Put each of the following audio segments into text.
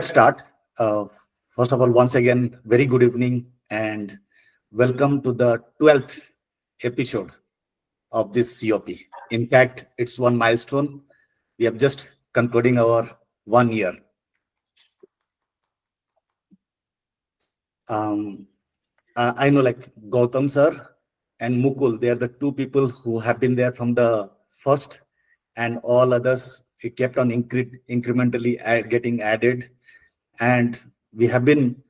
Start. First of all, once again, very good evening and welcome to the 12th episode of this COP. In fact, it's one milestone. We have just concluding our 1 year. I know like Gautam sir and Mukul, they are the two people who have been there from the first, and all others it kept on incrementally getting added. And we have been,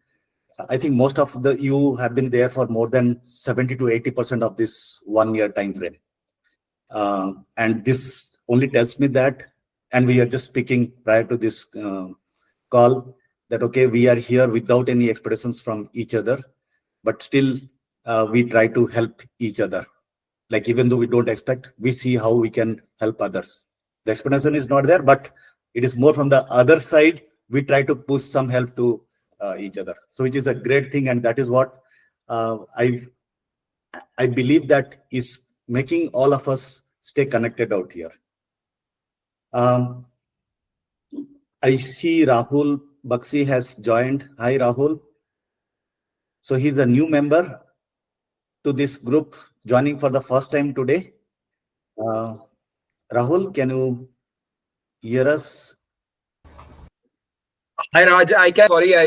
I think most of you have been there for more than 70 to 80% of this 1 year time frame. And this only tells me that, and we are just speaking prior to this call, that okay, we are here without any expectations from each other, but still we try to help each other. Like even though we don't expect, we see how we can help others. The explanation is not there, but it is more from the other side. We try to push some help to each other. So which is a great thing, and that is what I believe that is making all of us stay connected out here. I see Rahul Bakshi has joined. Hi Rahul. So he's a new member to this group, joining for the first time today. Rahul, can you hear us? Hi Raj, I can. Sorry, I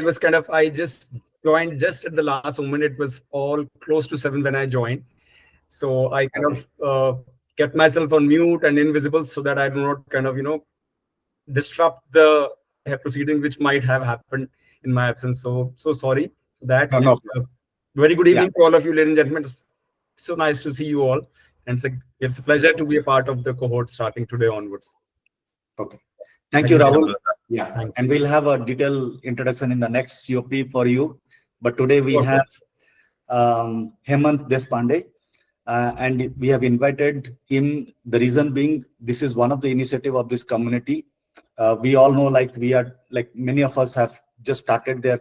just joined just at the last moment. It was all close to 7 when I joined, so I kept myself on mute and invisible so that I do not disrupt the proceeding which might have happened in my absence. So sorry for that. No. Very good evening to all of you, ladies and gentlemen. It's so nice to see you all, and it's a pleasure to be a part of the cohort starting today onwards. Okay. Thank you, Rahul. Yeah, and we'll have a detailed introduction in the next COP for you. But today we have Hemant Deshpande, and we have invited him. The reason being, this is one of the initiative of this community. We all know, like many of us have just started their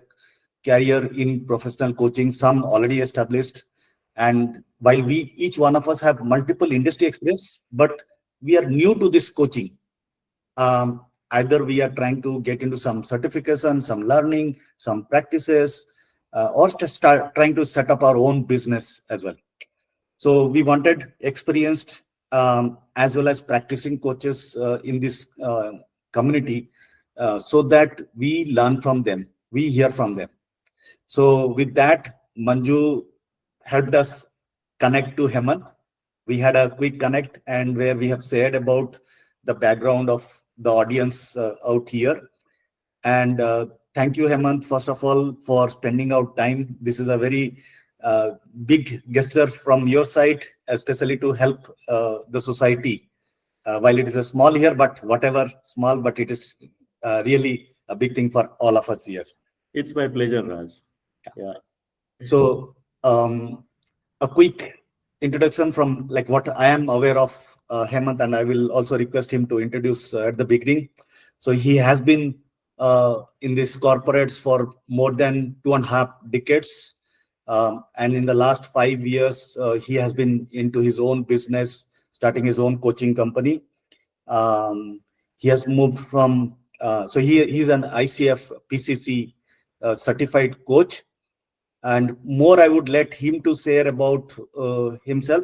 career in professional coaching. Some already established, and while each one of us have multiple industry experience, but we are new to this coaching. Either we are trying to get into some certification, some learning, some practices, or trying to set up our own business as well. So we wanted experienced as well as practicing coaches in this community so that we learn from them, we hear from them. So with that, Manju helped us connect to Hemant. We had a quick connect, and where we have shared about the background of the audience out here. And thank you, Hemant, first of all, for spending out time. This is a very big gesture from your side, especially to help the society. While it is a small here, but whatever small, but it is really a big thing for all of us here. It's my pleasure, Raj. Yeah. So a quick introduction from like what I am aware of Hemant, and I will also request him to introduce at the beginning. So he has been in these corporates for more than 2.5 decades. And in the last 5 years, he has been into his own business, starting his own coaching company. He has moved from, so he's an ICF PCC certified coach. And more I would let him to share about himself.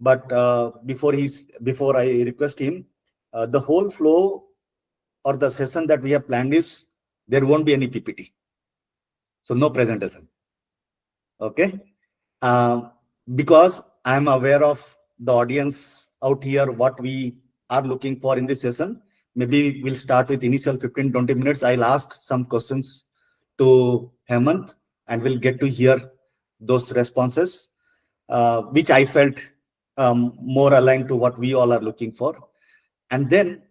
But before I request him, the whole flow or the session that we have planned is there won't be any PPT. So no presentation. Okay. Because I'm aware of the audience out here, what we are looking for in this session. Maybe we'll start with initial 15-20 minutes. I'll ask some questions to Hemant, and we'll get to hear those responses, which I felt more aligned to what we all are looking for. And then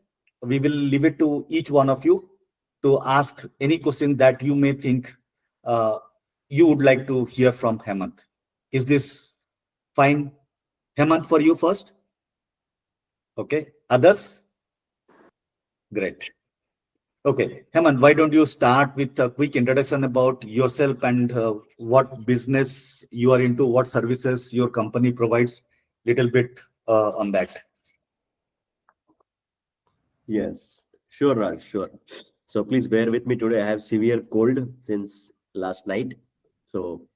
we will leave it to each one of you to ask any question that you may think you would like to hear from Hemant. Is this fine, Hemant, for you first? Okay. Others? Great. Okay, Hemant, why don't you start with a quick introduction about yourself and what business you are into, what services your company provides, little bit on that. Yes, sure, Raj, sure. So please bear with me today. I have severe cold since last night. So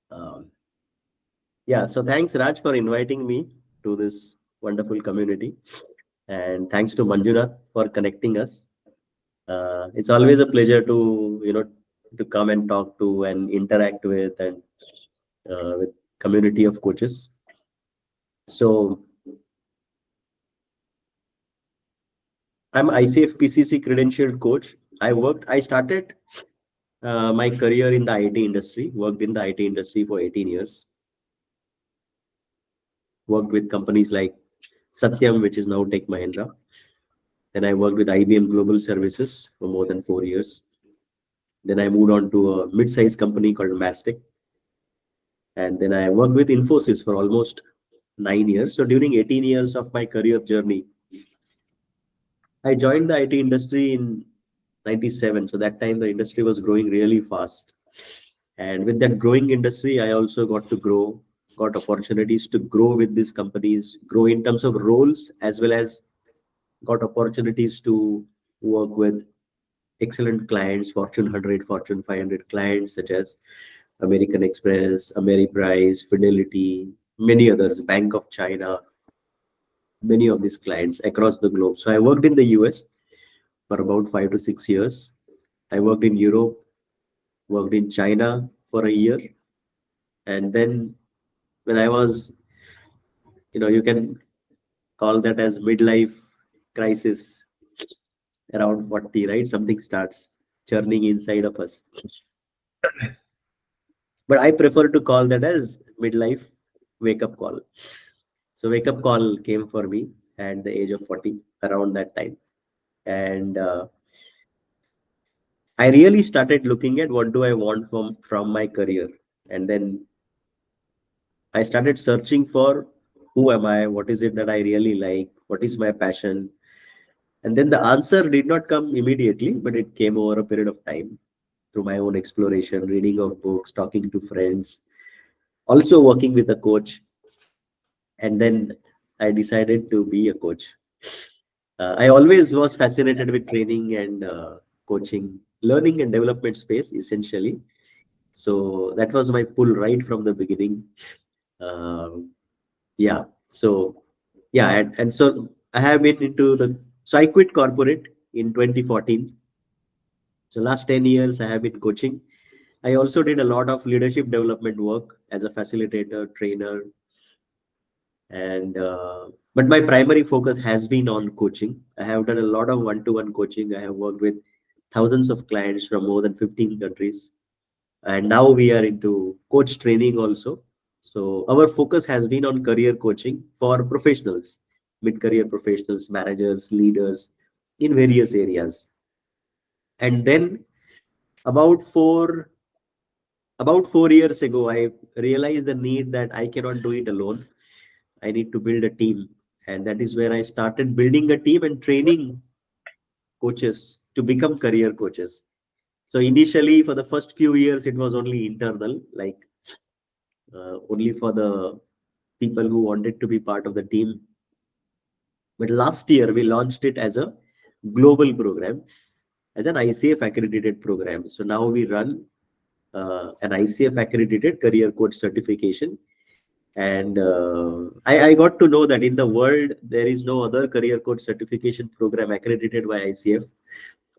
um, yeah, so thanks Raj for inviting me to this wonderful community. And thanks to Manjunath for connecting us. It's always a pleasure to, to come and talk to and interact with community of coaches. So I'm ICF PCC credentialed coach. I started my career in the IT industry, worked in the IT industry for 18 years, worked with companies like Satyam, which is now Tech Mahindra. Then I worked with IBM Global Services for more than 4 years. Then I moved on to a mid-sized company called Mastic. And then I worked with Infosys for almost 9 years. So during 18 years of my career journey, I joined the IT industry in 97. So that time the industry was growing really fast. And with that growing industry, I also got opportunities to grow with these companies, grow in terms of roles, as well as got opportunities to work with excellent clients, Fortune 100, Fortune 500 clients such as American Express, Ameriprise, Fidelity, many others, Bank of China, many of these clients across the globe. So I worked in the US for about 5 to 6 years. I worked in Europe, worked in China for a year. And then when I was, you can call that as midlife crisis around 40, right? Something starts churning inside of us. But I prefer to call that as midlife wake up call. So wake up call came for me at the age of 40, around that time. And I really started looking at what do I want from my career. And then I started searching for who am I, what is it that I really like, what is my passion. And then the answer did not come immediately, but it came over a period of time through my own exploration, reading of books, talking to friends, also working with a coach. And then I decided to be a coach. I always was fascinated with training and coaching, learning and development space essentially. So that was my pull right from the beginning. Um yeah. So yeah, and so I have been into so I quit corporate in 2014. So last 10 years I have been coaching. I also did a lot of leadership development work as a facilitator, trainer, and but my primary focus has been on coaching. I have done a lot of one-to-one coaching. I have worked with thousands of clients from more than 15 countries, and now we are into coach training also. So our focus has been on career coaching for professionals, mid-career professionals, managers, leaders in various areas. And then about four about 4 years ago, I realized the need that I cannot do it alone. I need to build a team. And that is where I started building a team and training coaches to become career coaches. So initially, for the first few years, it was only internal, like only for the people who wanted to be part of the team. But last year, we launched it as a global program, as an ICF accredited program. So now we run an ICF accredited career coach certification. And I got to know that in the world, there is no other career coach certification program accredited by ICF.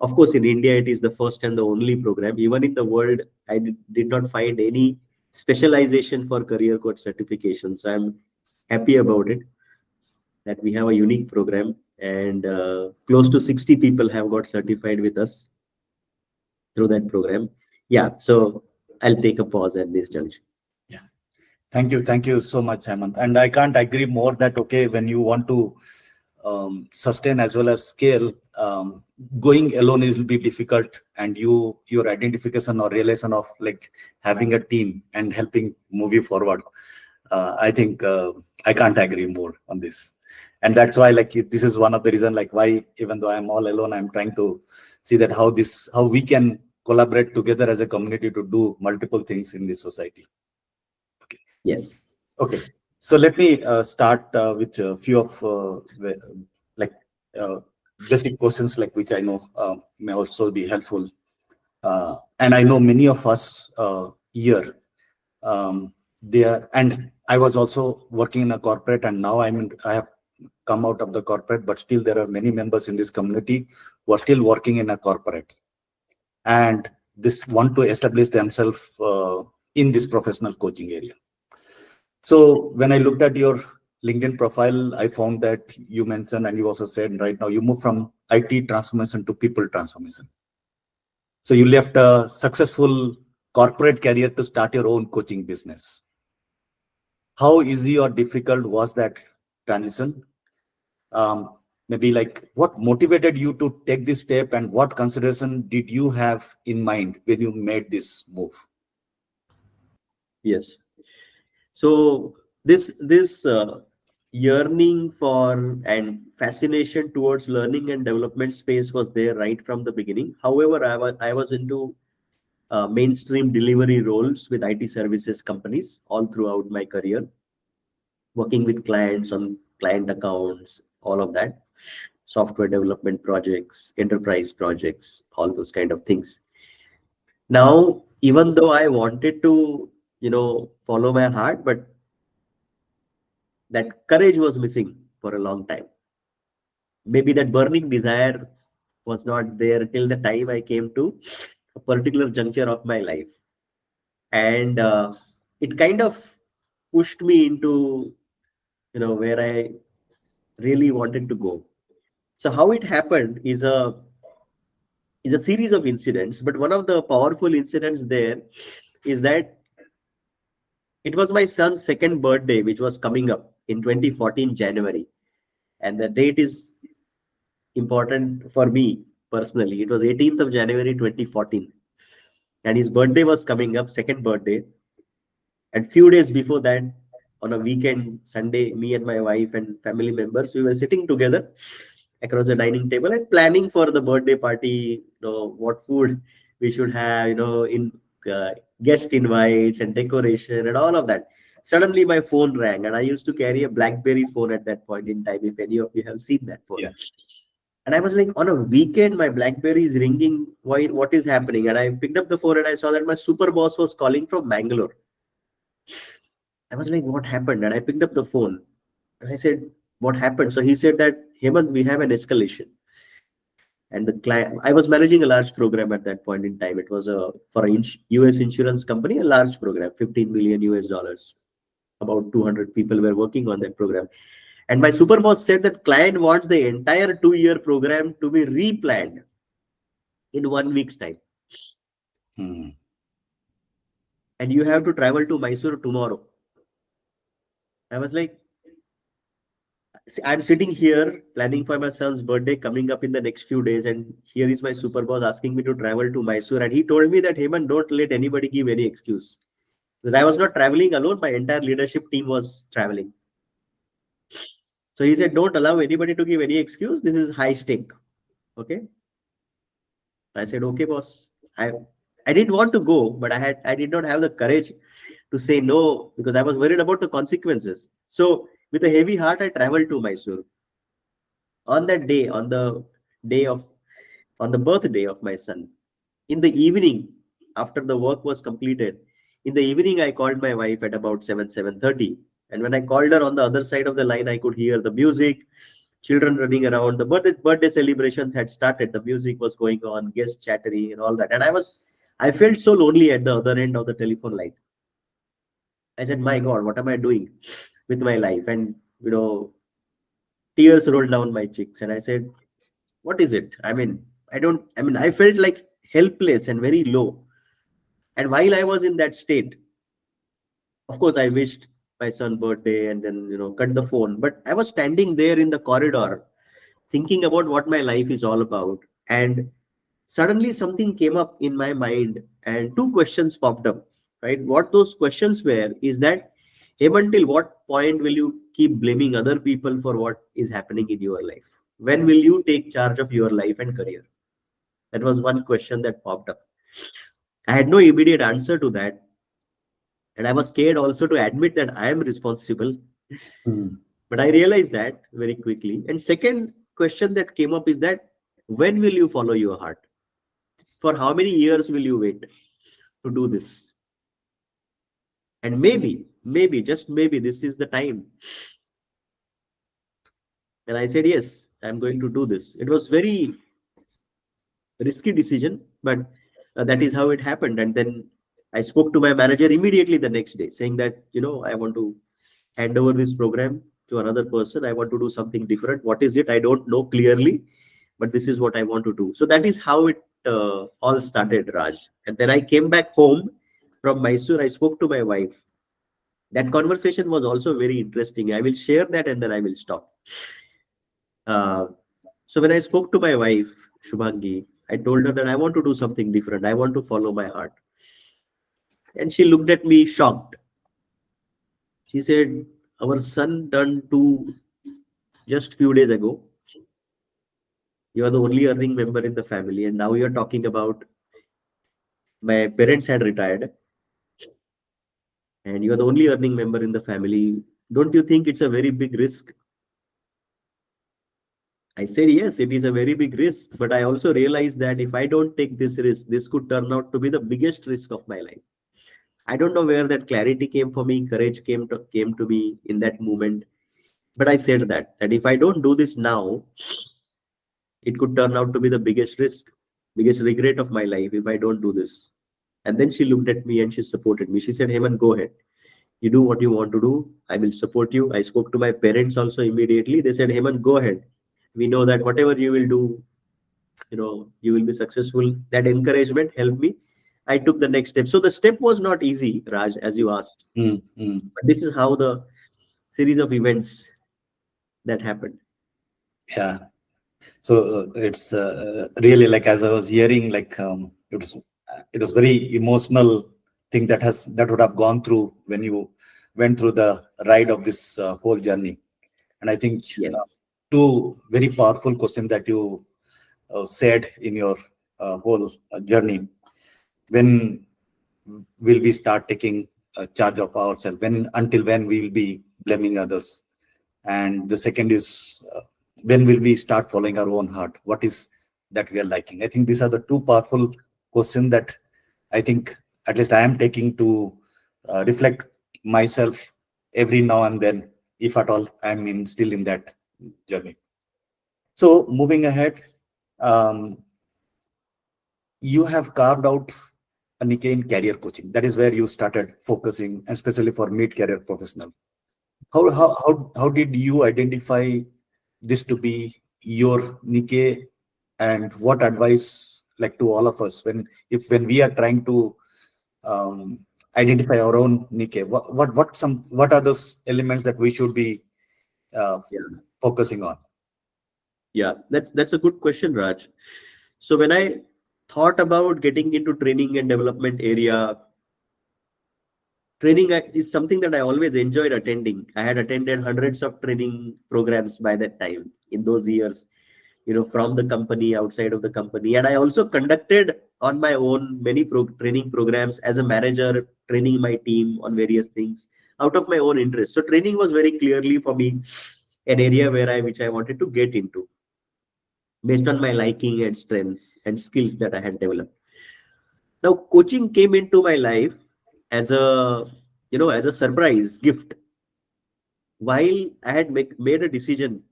Of course, in India, it is the first and the only program. Even in the world, I did not find any specialization for career coach certification. So I'm happy about it that we have a unique program, and close to 60 people have got certified with us through that program. Yeah, so I'll take a pause at this junction. Yeah. Thank you so much, Hemant. And I can't agree more that, okay, when you want to sustain as well as scale, going alone is will be difficult, and your identification or realization of like having a team and helping move you forward. I think I can't agree more on this. And that's why like this is one of the reason like why even though I'm all alone, I'm trying to see that how we can collaborate together as a community to do multiple things in this society. Yes. Okay, so let me start with a few of like uh, basic questions like which I know may also be helpful. And I know many of us here, and I was also working in a corporate, and now I have come out of the corporate, but still there are many members in this community who are still working in a corporate, and this want to establish themselves in this professional coaching area. So when I looked at your LinkedIn profile, I found that you mentioned, and you also said right now you move from IT transformation to people transformation. So you left a successful corporate career to start your own coaching business. How easy or difficult was that transition? Maybe like what motivated you to take this step, and what consideration did you have in mind when you made this move? Yes. So this yearning for and fascination towards learning and development space was there right from the beginning. However, I was into mainstream delivery roles with IT services companies all throughout my career, working with clients on client accounts, all of that, software development projects, enterprise projects, all those kind of things. Now, even though I wanted to, follow my heart, but that courage was missing for a long time. Maybe that burning desire was not there till the time I came to a particular juncture of my life. And it kind of pushed me into, where I really wanted to go. So how it happened is a series of incidents, but one of the powerful incidents there is that it was my son's second birthday, which was coming up in 2014 January, and the date is important for me personally. It was 18th of January 2014, and his birthday was coming up, second birthday. And few days before that, on a weekend, Sunday, me and my wife and family members, we were sitting together across the dining table and planning for the birthday party, what food we should have, in uh, guest invites and decoration and all of that. Suddenly my phone rang, and I used to carry a BlackBerry phone at that point in time, if any of you have seen that phone. Yeah. And I was like, on a weekend, my BlackBerry is ringing. Why? What is happening? And I picked up the phone and I saw that my super boss was calling from Bangalore. I was like, what happened? And I picked up the phone and I said, what happened? So he said that, Hemant, we have an escalation. And the client, I was managing a large program at that point in time. It was for a US insurance company, a large program, 15 million US dollars. About 200 people were working on that program. And my super boss said that client wants the entire 2-year program to be replanned in 1 week's time. Hmm. And you have to travel to Mysore tomorrow. I was like, I'm sitting here planning for my son's birthday coming up in the next few days, and here is my super boss asking me to travel to Mysore. And he told me that, Heyman, don't let anybody give any excuse. Because I was not traveling alone, my entire leadership team was traveling. So he said, don't allow anybody to give any excuse. This is high stake. Okay. I said, okay, boss. I didn't want to go, but I did not have the courage to say no because I was worried about the consequences. So with a heavy heart, I traveled to Mysore. On that day, day of on the birthday of my son, in the evening, after the work was completed, in the evening I called my wife at about 7:30. And when I called her on the other side of the line, I could hear the music, children running around. The birthday celebrations had started. The music was going on, guests chattering and all that. And I felt so lonely at the other end of the telephone line. I said, my God, what am I doing with my life? And tears rolled down my cheeks. And I said, what is it? I felt like helpless and very low. And while I was in that state, of course, I wished my son's birthday and then, cut the phone. But I was standing there in the corridor thinking about what my life is all about. And suddenly something came up in my mind and two questions popped up, right? What those questions were is that, until what point will you keep blaming other people for what is happening in your life? When will you take charge of your life and career? That was one question that popped up. I had no immediate answer to that. And I was scared also to admit that I am responsible. Hmm. But I realized that very quickly. And second, question that came up is that when will you follow your heart? For how many years will you wait to do this? And maybe, just maybe this is the time. And I said, yes, I'm going to do this. It was very risky decision, but that is how it happened. And then I spoke to my manager immediately the next day saying that, I want to hand over this program to another person. I want to do something different. What is it? I don't know clearly, but this is what I want to do. So that is how it all started, Raj. And then I came back home from Mysore. I spoke to my wife. That conversation was also very interesting. I will share that and then I will stop. So when I spoke to my wife, Shubhangi, I told her that I want to do something different. I want to follow my heart. And she looked at me shocked. She said, our son turned 2 just few days ago. You are the only earning member in the family. And now you're talking about my parents had retired. And you are the only earning member in the family. Don't you think it's a very big risk? I said, yes, it is a very big risk. But I also realized that if I don't take this risk, this could turn out to be the biggest risk of my life. I don't know where that clarity came for me, courage came to me in that moment. But I said that if I don't do this now, it could turn out to be the biggest risk, biggest regret of my life if I don't do this. And then she looked at me and she supported me. She said, Hemant, go ahead. You do what you want to do. I will support you. I spoke to my parents also immediately. They said, Hemant, go ahead. We know that whatever you will do, you will be successful. That encouragement helped me. I took the next step. So the step was not easy, Raj, as you asked. But this is how the series of events that happened. Yeah. So it's really like, as I was hearing, like it was very emotional thing that would have gone through when you went through the ride of this whole journey. And I think Yes. two very powerful questions that you said in your whole journey. When will we start taking charge of ourselves? Until when we will be blaming others? And the second is, when will we start following our own heart? What is that we are liking? I think these are the two powerful questions that I think at least I am taking to reflect myself every now and then, if at all I'm still in that journey. So moving ahead, um, you have carved out a niche in career coaching. That is where you started focusing, especially for mid-career professional. How did you identify this to be your niche, and what advice, like, to all of us, when we are trying to um, identify our own niche, what are those elements that we should be Yeah. focusing on? Yeah. That's a good question, Raj. So when I thought about getting into training and development area, training is something that I always enjoyed attending. I had attended hundreds of training programs by that time in those years, from the company, outside of the company. And I also conducted on my own many training programs as a manager, training my team on various things out of my own interest. So training was very clearly for me an area which I wanted to get into based on my liking and strengths and skills that I had developed. Now, coaching came into my life as a surprise gift. While I had made a decision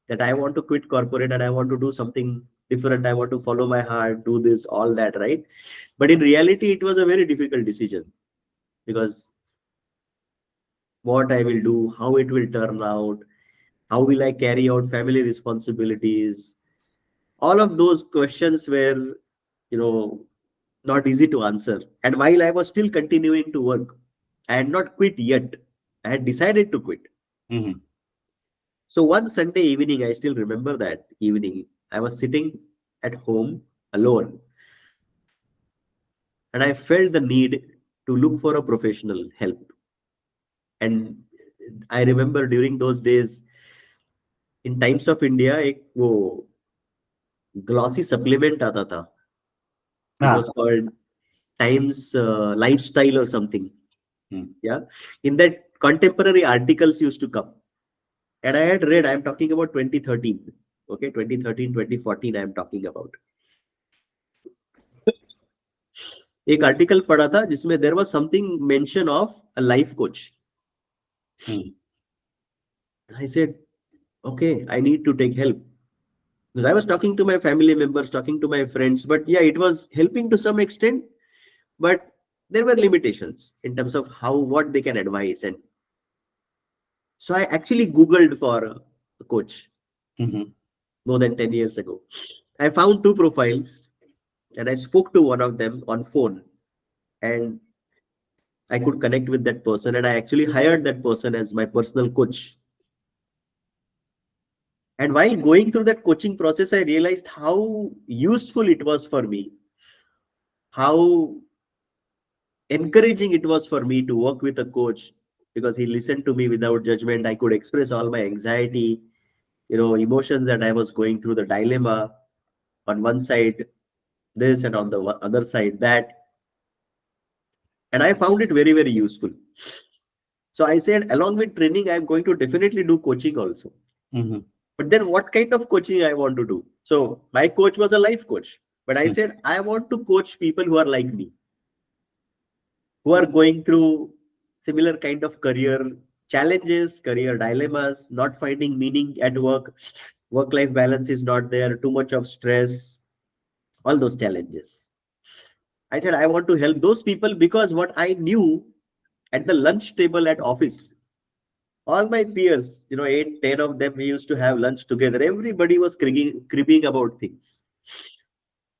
that I want to quit corporate and I want to do something different, I want to follow my heart, do this, all that, right? But in reality, it was a very difficult decision because what I will do, how it will turn out, how will I carry out family responsibilities, all of those questions were, you know, not easy to answer. And while I was still continuing to work, I had not quit yet. I had decided to quit. Mhm. So one Sunday evening, I still remember that evening, I was sitting at home alone and I felt the need to look for a professional help. And I remember during those days, in Times of India, एक वो glossy supplement आता था. It Ah. was called Times Lifestyle or something. Yeah. In that, contemporary articles used to come. And I had read, I'm talking about 2013. Okay, 2013, 2014 I am talking about. एक article पढ़ा था जिसमें there was something mention of a life coach. I said, okay, I need to take help. Because I was talking to my family members, talking to my friends, but yeah, it was helping to some extent, but there were limitations in terms of what they can advise. And so I actually Googled for a coach more than 10 years ago. I found 2 profiles and I spoke to one of them on phone, and I could connect with that person, and I actually hired that person as my personal coach. And while going through that coaching process, I realized how useful it was for me, how encouraging it was for me to work with a coach, because he listened to me without judgment. I could express all my anxiety, emotions that I was going through, the dilemma on one side, this, and on the other side, that. And I found it very, very useful. So I said, along with training, I'm going to definitely do coaching also. But then what kind of coaching I want to do? So my coach was a life coach, but I said, I want to coach people who are like me, who are going through similar kind of career challenges, career dilemmas, not finding meaning at work, work-life balance is not there, too much of stress, all those challenges. I said, I want to help those people, because what I knew at the lunch table at office, all my peers, 8, 10 of them, we used to have lunch together. Everybody was cribbing about things.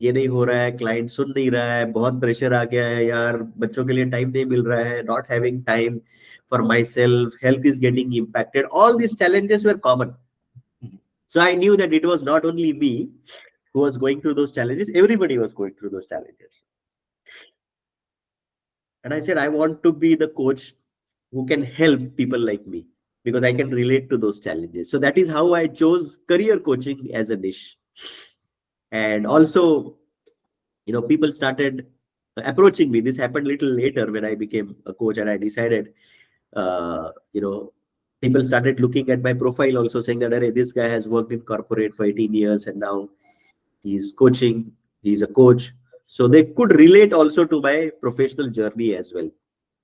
ये नहीं हो रहा है, client सुन नहीं रहा है, बहुत pressure आ गया है यार, बच्चों के लिए टाइम नहीं मिल रहा है, not having time for myself, health is getting impacted. All these challenges were common. So I knew that it was not only me who was going through those challenges, everybody was going through those challenges. And I said, I want to be the coach who can help people like me, because I can relate to those challenges. So that is how I chose career coaching as a niche. And also, people started approaching me. This happened a little later when I became a coach, and I decided, people started looking at my profile also, saying that, hey, this guy has worked in corporate for 18 years and now he's coaching, he's a coach. So they could relate also to my professional journey as well.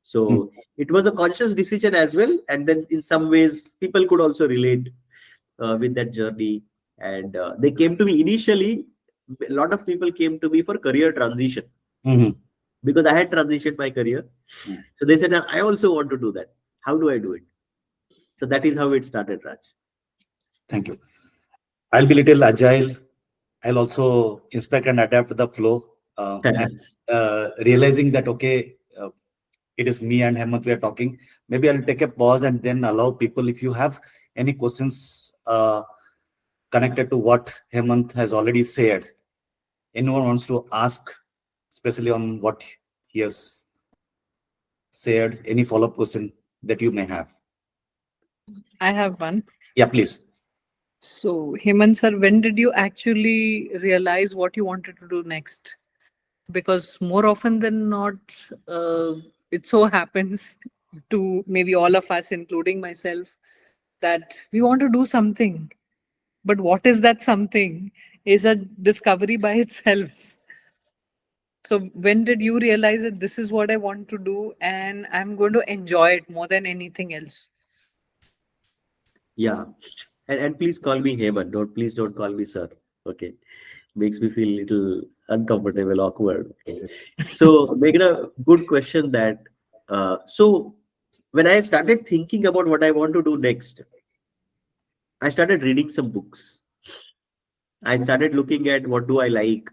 So it was a conscious decision as well. And then in some ways, people could also relate with that journey. And they came to me initially. A lot of people came to me for career transition, because I had transitioned my career. So they said, I also want to do that. How do I do it? So that is how it started, Raj. Thank you. I'll be little agile. I'll also inspect and adapt the flow. Realizing that, okay, it is me and Hemant we are talking. Maybe I'll take a pause and then allow people, if you have any questions connected to what Hemant has already said, anyone wants to ask, especially on what he has said, any follow-up question that you may have. I have one. Yeah, please. So, Hemant sir, when did you actually realize what you wanted to do next? Because more often than not, it so happens to maybe all of us, including myself, that we want to do something. But what is that something is a discovery by itself. So when did you realize that this is what I want to do and I'm going to enjoy it more than anything else? Yeah. And please call me Hemant. Please don't call me sir. Okay. Makes me feel a little uncomfortable, awkward. Okay. So Meghna, good question that, so when I started thinking about what I want to do next, I started reading some books. I started looking at what do I like,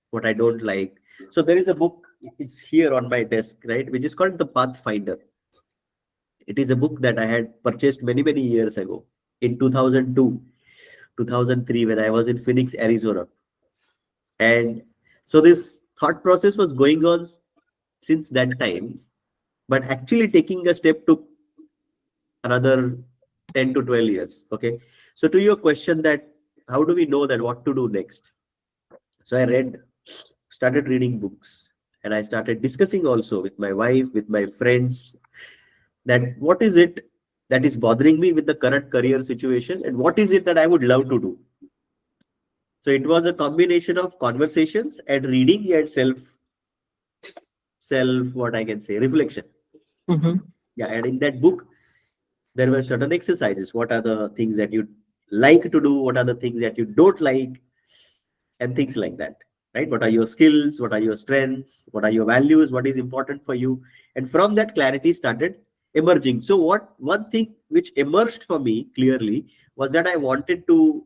what I don't like. So there is a book, it's here on my desk, right, which is called The Pathfinder. It is a book that I had purchased many, many years ago in 2002, 2003, when I was in Phoenix, Arizona. And so this thought process was going on since that time, but actually taking a step took another 10 to 12 years. Okay. So to your question that how do we know that what to do next? So I started reading books, and I started discussing also with my wife, with my friends, that what is it that is bothering me with the current career situation, and what is it that I would love to do. So it was a combination of conversations and reading and what I can say, reflection. Yeah, and in that book, there were certain exercises. What are the things that you like to do? What are the things that you don't like? And things like that, right? What are your skills? What are your strengths? What are your values? What is important for you? And from that, clarity started emerging. So one thing which emerged for me clearly was that I wanted to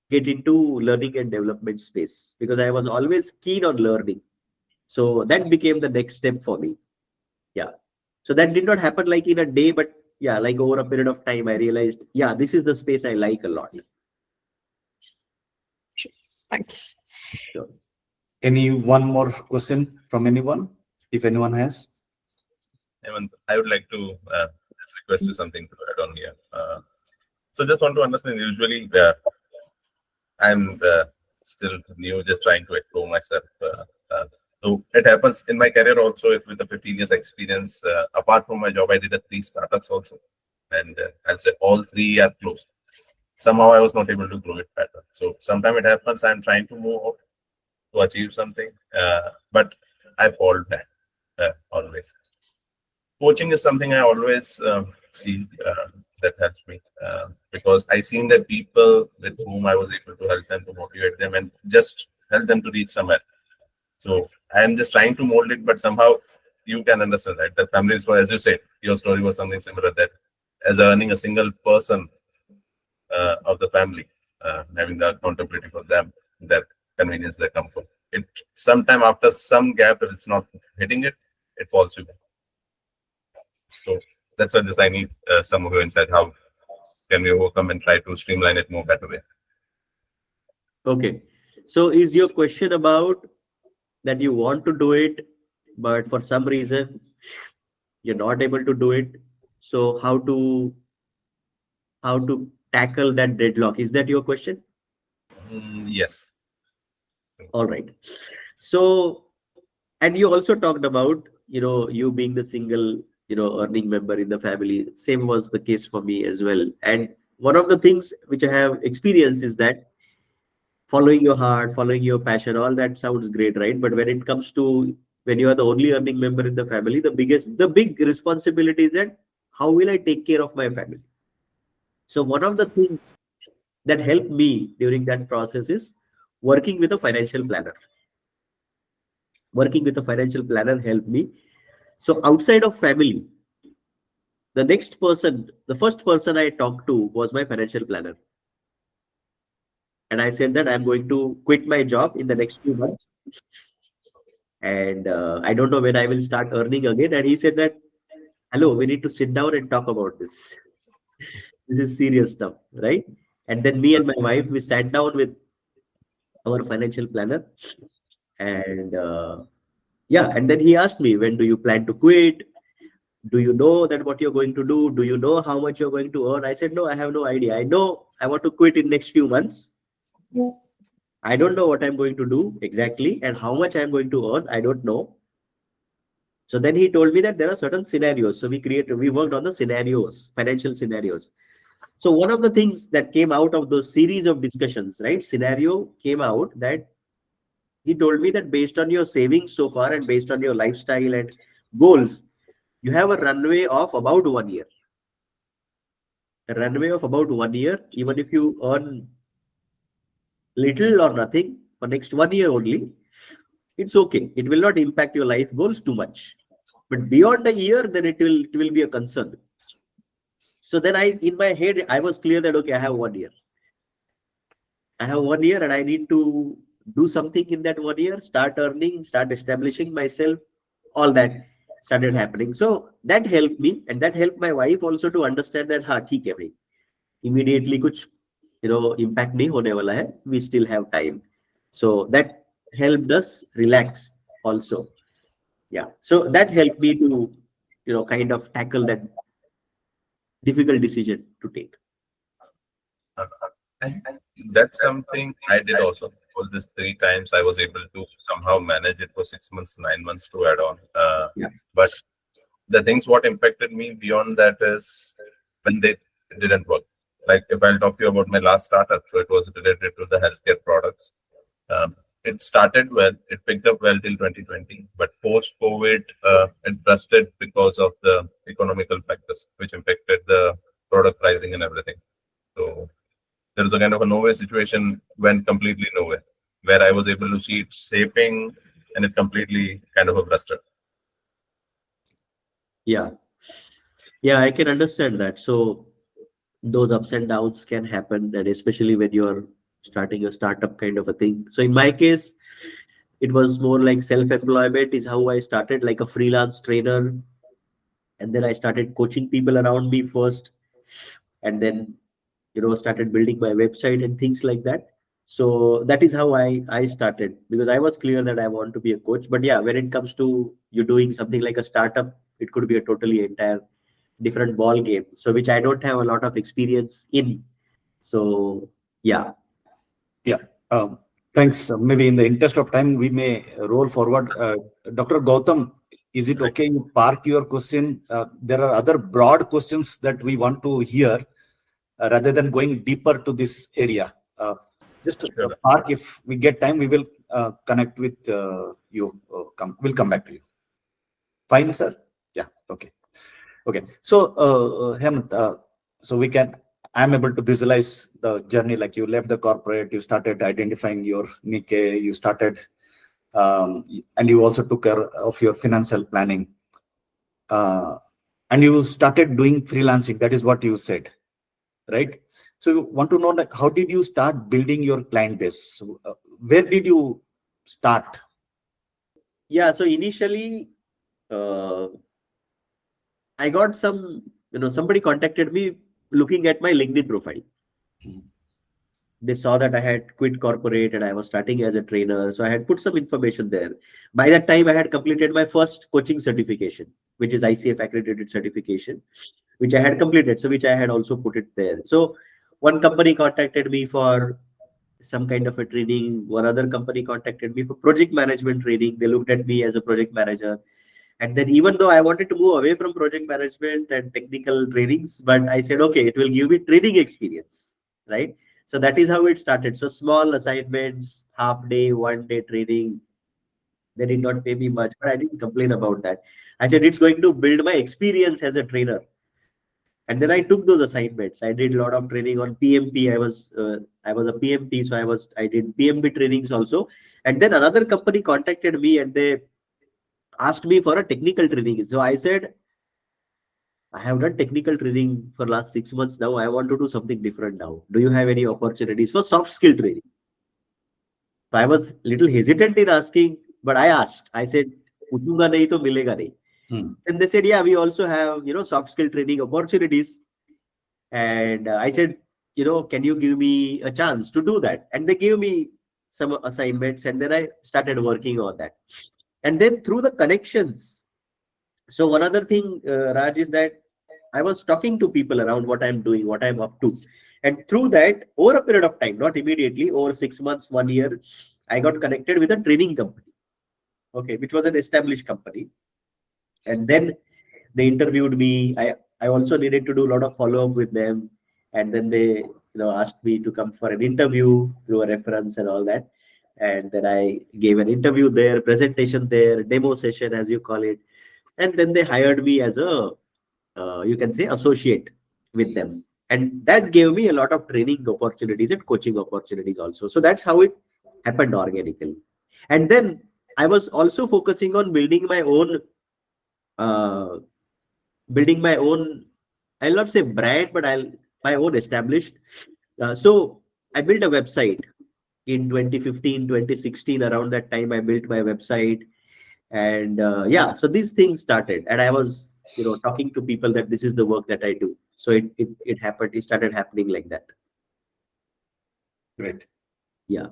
get into learning and development space because I was always keen on learning. So that became the next step for me. Yeah. So that did not happen like in a day, but yeah, like over a period of time, I realized, yeah, this is the space I like a lot. Thanks. Sure. Any one more question from anyone, if anyone has? Hemant, I would like to just request you something to add on here. So just want to understand, usually I'm still new, just trying to explore myself. So it happens in my career also with the 15 years experience. Apart from my job, I did 3 startups also. And I'll say all 3 are closed. Somehow I was not able to grow it better. So sometimes it happens, I'm trying to move out to achieve something, but I fall back always. Coaching is something I always see that helps me because I seen that people with whom I was able to help them, to motivate them, and just help them to reach somewhere. So I am just trying to mold it, but somehow you can understand that the family is, as you said, your story was something similar, that as earning a single person of the family, having the accountability for them, that convenience, their comfort. It sometime after some gap, if it's not hitting it, it falls you back. So that's why I need some of your insight. How can we overcome and try to streamline it more better way? Okay. So is your question about that you want to do it, but for some reason you're not able to do it? So how to tackle that deadlock? Is that your question? Yes. All right. So, and you also talked about, you being the single, earning member in the family. Same was the case for me as well. And one of the things which I have experienced is that following your heart, following your passion, all that sounds great, right? But when it comes to when you are the only earning member in the family, the big responsibility is that how will I take care of my family? So one of the things that helped me during that process is working with a financial planner. Working with a financial planner helped me. So outside of family, the first person I talked to was my financial planner. And I said that I'm going to quit my job in the next few months. And I don't know when I will start earning again. And he said that, hello, we need to sit down and talk about this. This is serious stuff, right? And then me and my wife, we sat down with our financial planner. And yeah, and then he asked me, when do you plan to quit? Do you know that what you're going to do? Do you know how much you're going to earn? I said, no, I have no idea. I know I want to quit in next few months. I don't know what I'm going to do exactly and how much I'm going to earn. I don't know. So then he told me that there are certain scenarios. So we worked on the scenarios, financial scenarios. So one of the things that came out of those series of discussions, right? Scenario came out that he told me that based on your savings so far and based on your lifestyle and goals, you have a runway of about 1 year. A runway of about 1 year, even if you earn little or nothing for next 1 year only, it's okay. It will not impact your life goals too much. But beyond a year, then it will be a concern. So then in my head, I was clear that, okay, I have 1 year. I have 1 year and I need to do something in that 1 year, start earning, start establishing myself, all that started happening. So that helped me, and that helped my wife also to understand that, theek hai bhai, immediately kuch, impact nahi hone wala hai. We still have time. So that helped us relax also. Yeah. So that helped me to, kind of tackle that difficult decision to take. And that's something I did also. All these 3 times I was able to somehow manage it for 6 months, 9 months to add on. Yeah. But the things what impacted me beyond that is when they didn't work. like if I'll talk to you about my last startup, so it was related to the healthcare products. It started well, it picked up well till 2020, but post-COVID, it busted because of the economical factors, which impacted the product pricing and everything. So there was a kind of a nowhere situation, went completely nowhere, where I was able to see it shaping and it completely kind of a busted. Yeah. Yeah, I can understand that. So those ups and downs can happen, and especially when you're starting a startup kind of a thing. So in my case, it was more like self-employment is how I started, like a freelance trainer. And then I started coaching people around me first, and then started building my website and things like that. So that is how I started, because I was clear that I want to be a coach. But yeah, when it comes to you doing something like a startup, it could be a totally entire different ball game, so which I don't have a lot of experience in. So yeah. Yeah. Thanks. Maybe in the interest of time, we may roll forward. Dr. Gautam, is it okay you park your question? There are other broad questions that we want to hear rather than going deeper to this area. Just park. If we get time, we will connect with you. We'll come back to you. Fine, sir? Yeah. Okay. Okay. So, Hemant, so I'm able to visualize the journey. Like you left the corporate, you started identifying your Nikkei, you started, and you also took care of your financial planning. And you started doing freelancing. That is what you said, right? So you want to know, like, how did you start building your client base? Where did you start? Yeah. So initially, I got somebody contacted me looking at my LinkedIn profile. They saw that I had quit corporate and I was starting as a trainer. So I had put some information there. By that time, I had completed my first coaching certification, which is ICF accredited certification, which I had completed. So which I had also put it there. So one company contacted me for some kind of a training. One other company contacted me for project management training. They looked at me as a project manager. And then even though I wanted to move away from project management and technical trainings, but I said, okay, it will give me training experience, right? So that is how it started. So small assignments, half day, 1 day training. They did not pay me much, but I didn't complain about that. I said, it's going to build my experience as a trainer. And then I took those assignments. I did a lot of training on PMP. I was a PMP, so I did PMP trainings also. And then another company contacted me and they asked me for a technical training. So I said, I have done technical training for last 6 months now. I want to do something different now. Do you have any opportunities for soft skill training? So I was little hesitant in asking, but I asked. I said, "Puchunga nahi to milega nahi." And they said, yeah, we also have soft skill training opportunities. And I said, can you give me a chance to do that? And they gave me some assignments, and then I started working on that. And then through the connections. So one other thing, Raj, is that I was talking to people around what I'm doing, what I'm up to. And through that, over a period of time, not immediately, over 6 months, 1 year, I got connected with a training company, okay, which was an established company. And then they interviewed me. I also needed to do a lot of follow-up with them. And then they asked me to come for an interview through a reference and all that. And then I gave an interview there, presentation there, demo session, as you call it. And then they hired me as a, you can say, associate with them. And that gave me a lot of training opportunities and coaching opportunities also. So that's how it happened organically. And then I was also focusing on building my own, I'll not say brand, but my own established. So I built a website in 2015, 2016. Around that time, I built my website. And yeah, so these things started, and I was talking to people that this is the work that I do. So it happened. It started happening like that. Great. Yeah.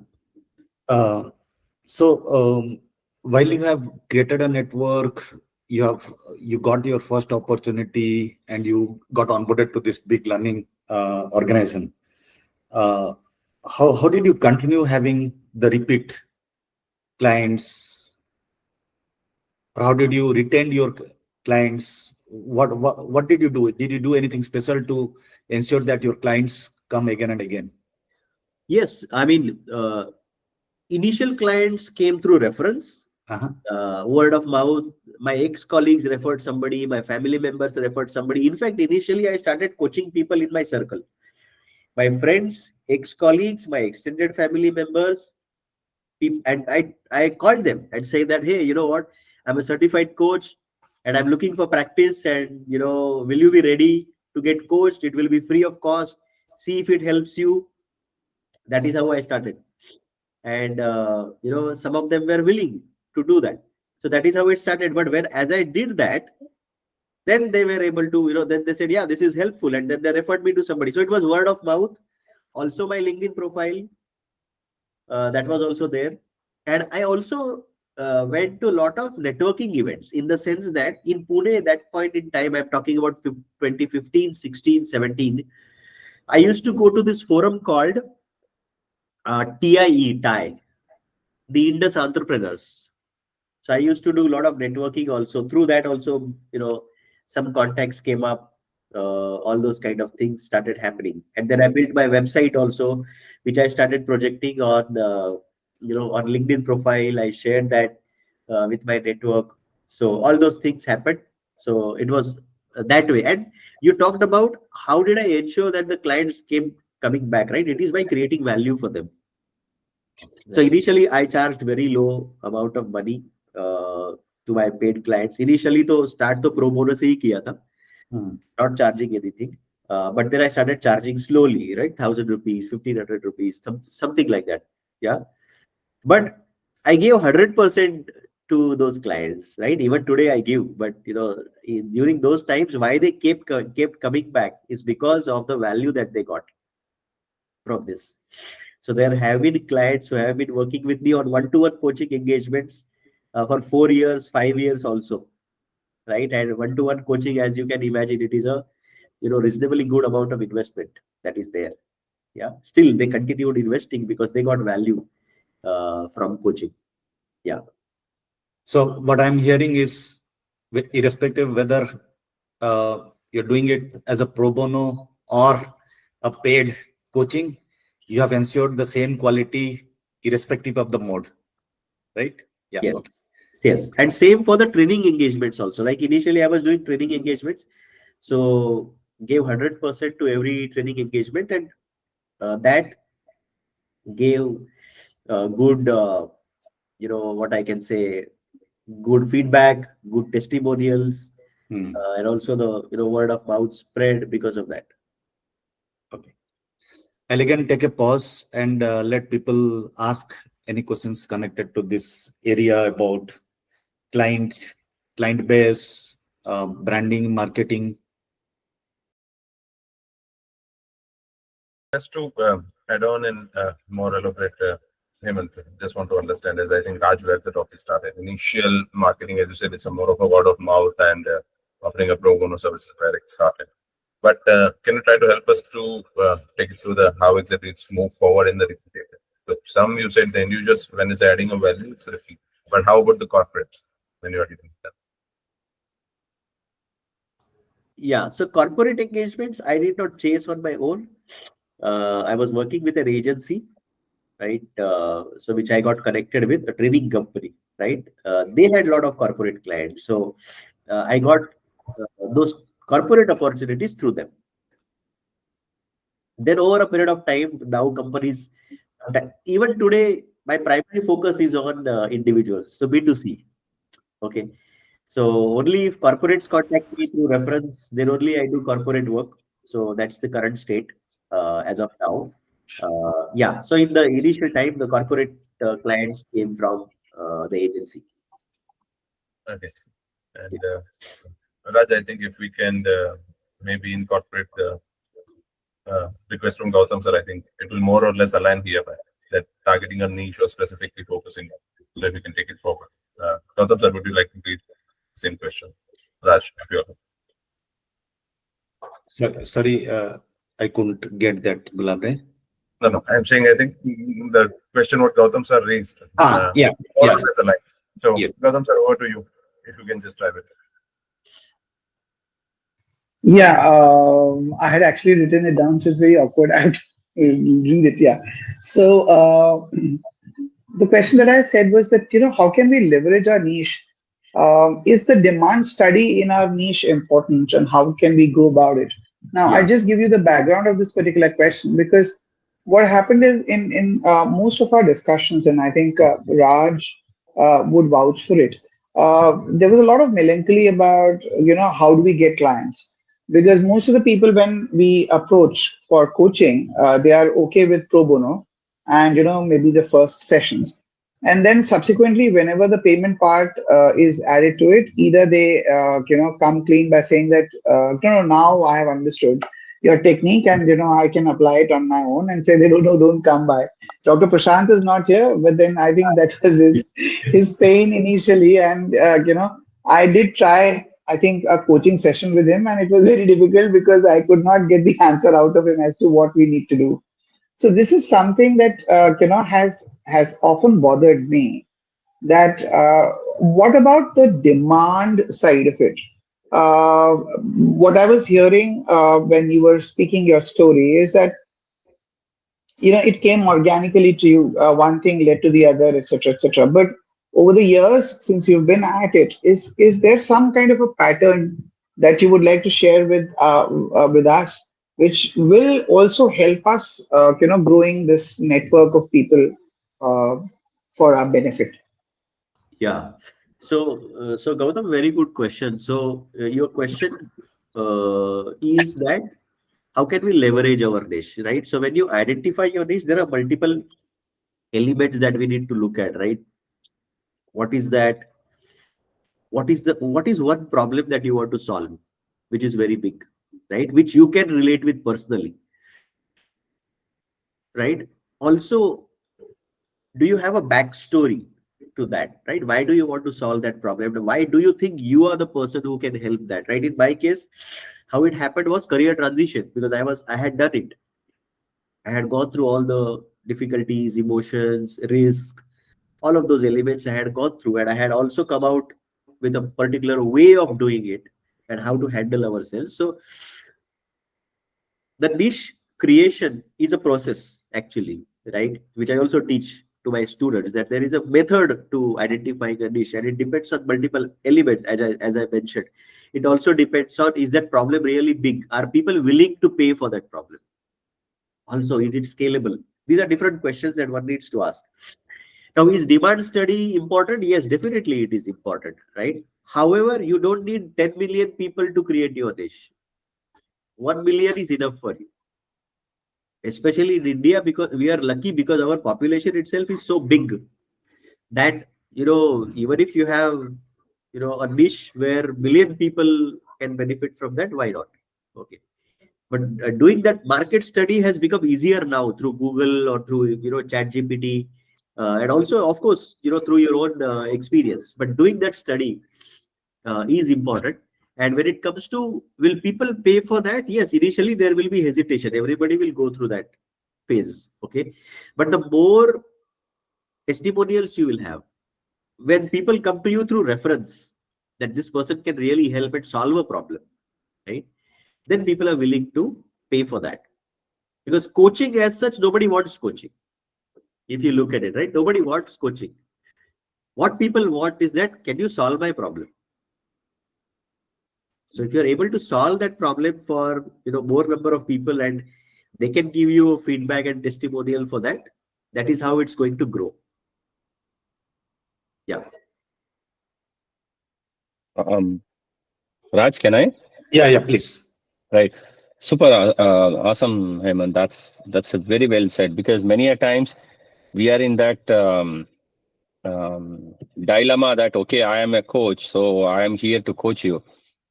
So while you have created a network, you got your first opportunity and you got onboarded to this big learning organization. How did you continue having the repeat clients? How did you retain your clients? what did you do? Did you do anything special to ensure that your clients come again and again? Yes, I mean, initial clients came through reference, word of mouth. My ex-colleagues referred somebody, my family members referred somebody. In fact, initially I started coaching people in my circle. My friends, ex-colleagues, my extended family members, and I called them and say that, hey, you know what, I'm a certified coach and I'm looking for practice, and will you be ready to get coached? It will be free of cost. See if it helps you. That is how I started. And some of them were willing to do that. So that is how it started. But as I did that, then they were able to, then they said, yeah, this is helpful, and then they referred me to somebody. So it was word of mouth. Also my LinkedIn profile, that was also there. And I also went to a lot of networking events, in the sense that in Pune, that point in time, I'm talking about 2015, 16, 17, I used to go to this forum called TIE, the Indus Entrepreneurs. So I used to do a lot of networking also. Through that also, some contacts came up. All those kind of things started happening. And then I built my website also, which I started projecting on, on LinkedIn profile. I shared that with my network. So all those things happened. So it was that way. And you talked about how did I ensure that the clients coming back, right? It is by creating value for them. So initially, I charged very low amount of money to my paid clients. Initially, to start the pro bono se hi kiya tha, not charging anything. But then I started charging slowly, right? 1,000 rupees, 1,500 rupees, something like that. Yeah. But I gave 100% to those clients, right? Even today I give, but during those times, why they kept coming back is because of the value that they got from this. So there have been clients who have been working with me on one-to-one coaching engagements for 4 years, 5 years also, right? And one-to-one coaching, as you can imagine, it is a reasonably good amount of investment that is there. Yeah. Still, they continued investing because they got value from coaching. Yeah. So what I'm hearing is, irrespective whether you're doing it as a pro bono or a paid coaching, you have ensured the same quality irrespective of the mode, right? Yeah. Yes. Okay. Yes. And same for the training engagements also. Like initially I was doing training engagements. So gave 100% to every training engagement, and that gave good, what I can say, good feedback, good testimonials, and also the word of mouth spread because of that. Okay. I'll again take a pause and let people ask any questions connected to this area about client base, branding, marketing. Just to add on and more elaborate, Hemant, just want to understand, as I think Raj, where the topic started. Initial marketing, as you said, it's a more of a word of mouth and offering a pro bono services where it started. But can you try to help us to take it through how exactly it's moved forward in the repeat? So some you said the end users, when it's adding a value, it's repeat. But how about the corporates when you are doing that? Yeah, so corporate engagements, I did not chase on my own. I was working with an agency, right? So which I got connected with, a training company, right? They had a lot of corporate clients. So I got those corporate opportunities through them. Then over a period of time, now companies, even today, my primary focus is on individuals. So B2C. Okay. So only if corporates contact me through reference, then only I do corporate work. So that's the current state as of now. Yeah. So in the initial time, the corporate clients came from the agency. Okay. And Raj, I think if we can maybe incorporate the request from Gautam sir, I think it will more or less align here by that targeting a niche or specifically focusing. So if we can take it forward. Gautam sir, would you like to read the same question? Raj, if you're. Sorry, I couldn't get that, Gulabe. No, I'm saying I think the question what Gautam sir raised. Yeah. More or less aligned. So Yeah. Gautam sir, over to you. If you can just drive it. Yeah, I had actually written it down, so it's very awkward. I have to read it. Yeah. So the question that I said was that, how can we leverage our niche? Is the demand study in our niche important, and how can we go about it? Now, I Yeah. just give you the background of this particular question because what happened is in most of our discussions, and I think Raj would vouch for it. There was a lot of melancholy about how do we get clients, because most of the people when we approach for coaching, they are okay with pro bono and maybe the first sessions, and then subsequently whenever the payment part is added to it, either they come clean by saying that no, now I have understood your technique and I can apply it on my own, and say they don't know, don't come by. Dr. Prashant is not here, but then I think that was his pain initially, and I did try, I think, a coaching session with him, and it was very difficult because I could not get the answer out of him as to what we need to do. So this is something that has often bothered me. That what about the demand side of it? What I was hearing when you were speaking your story is that it came organically to you. One thing led to the other, etc., etc. But over the years, since you've been at it, is there some kind of a pattern that you would like to share with us, which will also help us, growing this network of people uh, for our benefit? Yeah. So Gautam, very good question. So your question is that how can we leverage our niche, right? So when you identify your niche, there are multiple elements that we need to look at, right? What is that? What is one problem that you want to solve, which is very big, right? Which you can relate with personally, right? Also, do you have a backstory to that, right? Why do you want to solve that problem? Why do you think you are the person who can help that, right? In my case, how it happened was career transition, because I had done it. I had gone through all the difficulties, emotions, risk, all of those elements I had gone through, and I had also come out with a particular way of doing it and how to handle ourselves. So the niche creation is a process, actually, right? Which I also teach to my students, that there is a method to identifying a niche, and it depends on multiple elements, as I mentioned. It also depends on, is that problem really big? Are people willing to pay for that problem? Also, is it scalable? These are different questions that one needs to ask. Now, is demand study important? Yes, definitely it is important, right? However, you don't need 10 million people to create your niche. 1 million is enough for you, especially in India, because we are lucky because our population itself is so big that, even if you have, a niche where million people can benefit from that, why not? Okay. But doing that market study has become easier now through Google or through, Chat GPT, and also, of course, through your own experience. But doing that study is important. And when it comes to, will people pay for that? Yes, initially there will be hesitation. Everybody will go through that phase. Okay. But the more testimonials you will have, when people come to you through reference, that this person can really help and solve a problem, right? Then people are willing to pay for that. Because coaching as such, nobody wants coaching. If you look at it, right? Nobody wants coaching. What people want is that, can you solve my problem? So if you're able to solve that problem for, more number of people, and they can give you feedback and testimonial for that, that is how it's going to grow. Yeah. Raj, can I? Yeah, please. Right. Super awesome, Hemant. That's a very well said, because many a times we are in that dilemma that, okay, I am a coach, so I am here to coach you.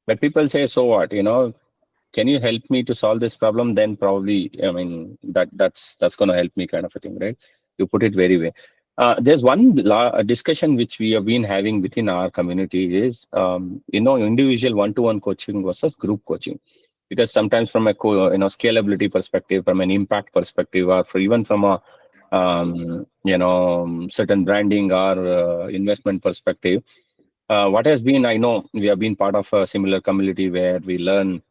But people say, so what? Can you help me to solve this problem? Then probably, I mean, that's going to help me, kind of a thing, right? You put it very well. There's one discussion which we have been having within our community is, individual one-to-one coaching versus group coaching. Because sometimes from a scalability perspective, from an impact perspective, or even from a certain branding or investment perspective, what has been, I know we have been part of a similar community where we learn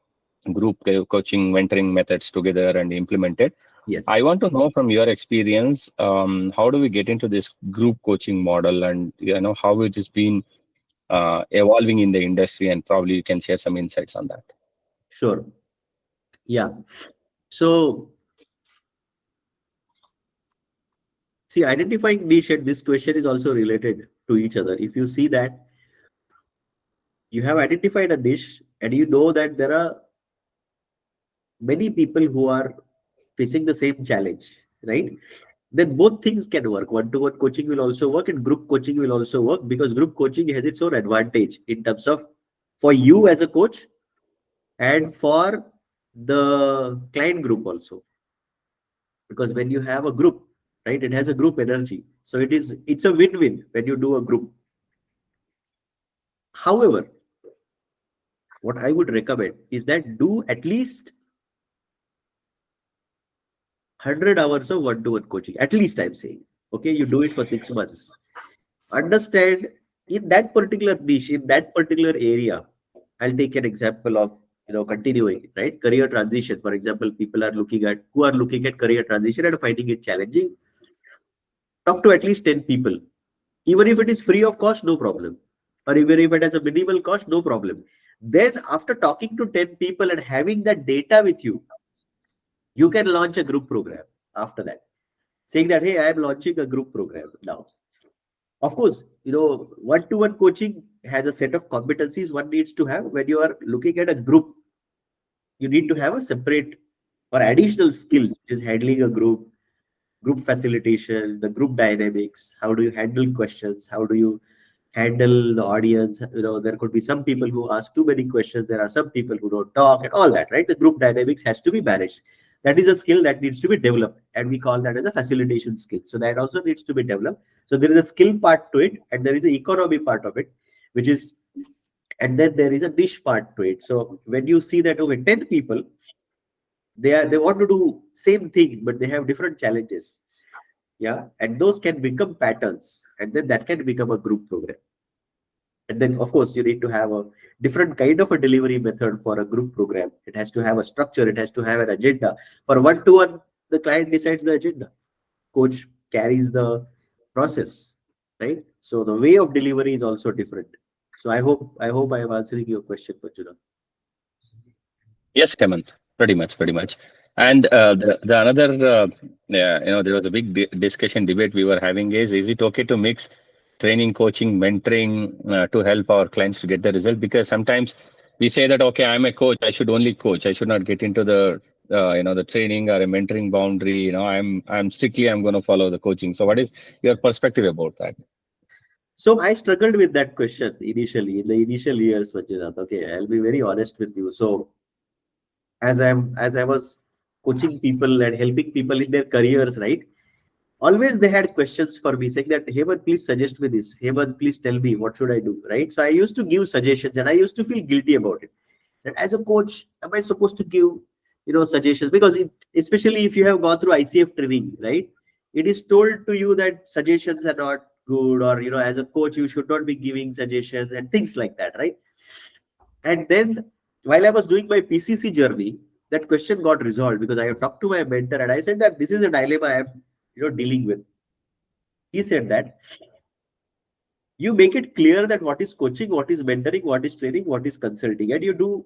group coaching, mentoring methods together and implemented. Yes. I want to know from your experience, how do we get into this group coaching model, and how it has been evolving in the industry, and probably you can share some insights on that. Sure. Yeah. So, see, identifying niche, and this question is also related to each other. If you see that you have identified a niche and you know that there are many people who are facing the same challenge, right? Then both things can work. One-to-one coaching will also work, and group coaching will also work, because group coaching has its own advantage in terms of for you as a coach and for the client group also. Because when you have a group, right, it has a group energy. So it's a win-win when you do a group. However, what I would recommend is that do at least 100 hours of one-to-one coaching. At least I'm saying, okay, you do it for 6 months. Understand in that particular niche, in that particular area. I'll take an example of continuing, right? Career transition, for example, people are looking at career transition and finding it challenging. Talk to at least 10 people. Even if it is free of cost, no problem. Or even if it has a minimal cost, no problem. Then after talking to 10 people and having that data with you, you can launch a group program after that. Saying that, hey, I am launching a group program now. Of course, one-to-one coaching has a set of competencies one needs to have. When you are looking at a group, you need to have a separate or additional skills, which is handling a group facilitation, the group dynamics. How do you handle questions? How do you handle the audience? There could be some people who ask too many questions. There are some people who don't talk and all that, right? The group dynamics has to be managed. That is a skill that needs to be developed, and we call that as a facilitation skill. So that also needs to be developed. So there is a skill part to it, and there is an economy part of it, and then there is a niche part to it. So when you see that over 10 people, they want to do same thing, but they have different challenges. Yeah, and those can become patterns, and then that can become a group program. And then, of course, you need to have a different kind of a delivery method for a group program. It has to have a structure. It has to have an agenda. For one-to-one, the client decides the agenda. Coach carries the process, right? So the way of delivery is also different. So I hope I am answering your question, Manjunath. Yes, Hemant, pretty much. And the another, there was a big discussion debate we were having is it okay to mix training, coaching, mentoring to help our clients to get the result? Because sometimes we say that, okay, I'm a coach, I should only coach. I should not get into the, the training or a mentoring boundary. I'm going to follow the coaching. So what is your perspective about that? So I struggled with that question initially, in the initial years, Manjunath. Okay, I'll be very honest with you. So as I was coaching people and helping people in their careers, right? Always they had questions for me saying that, Hemant, please suggest me this. Hemant, please tell me what should I do, right? So I used to give suggestions, and I used to feel guilty about it. And as a coach, am I supposed to give, suggestions? Because especially if you have gone through ICF training, right? It is told to you that suggestions are not good, or, as a coach, you should not be giving suggestions and things like that, right? And then while I was doing my PCC journey, that question got resolved, because I have talked to my mentor and I said that this is a dilemma I am dealing with. He said that you make it clear that what is coaching, what is mentoring, what is training, what is consulting, and you do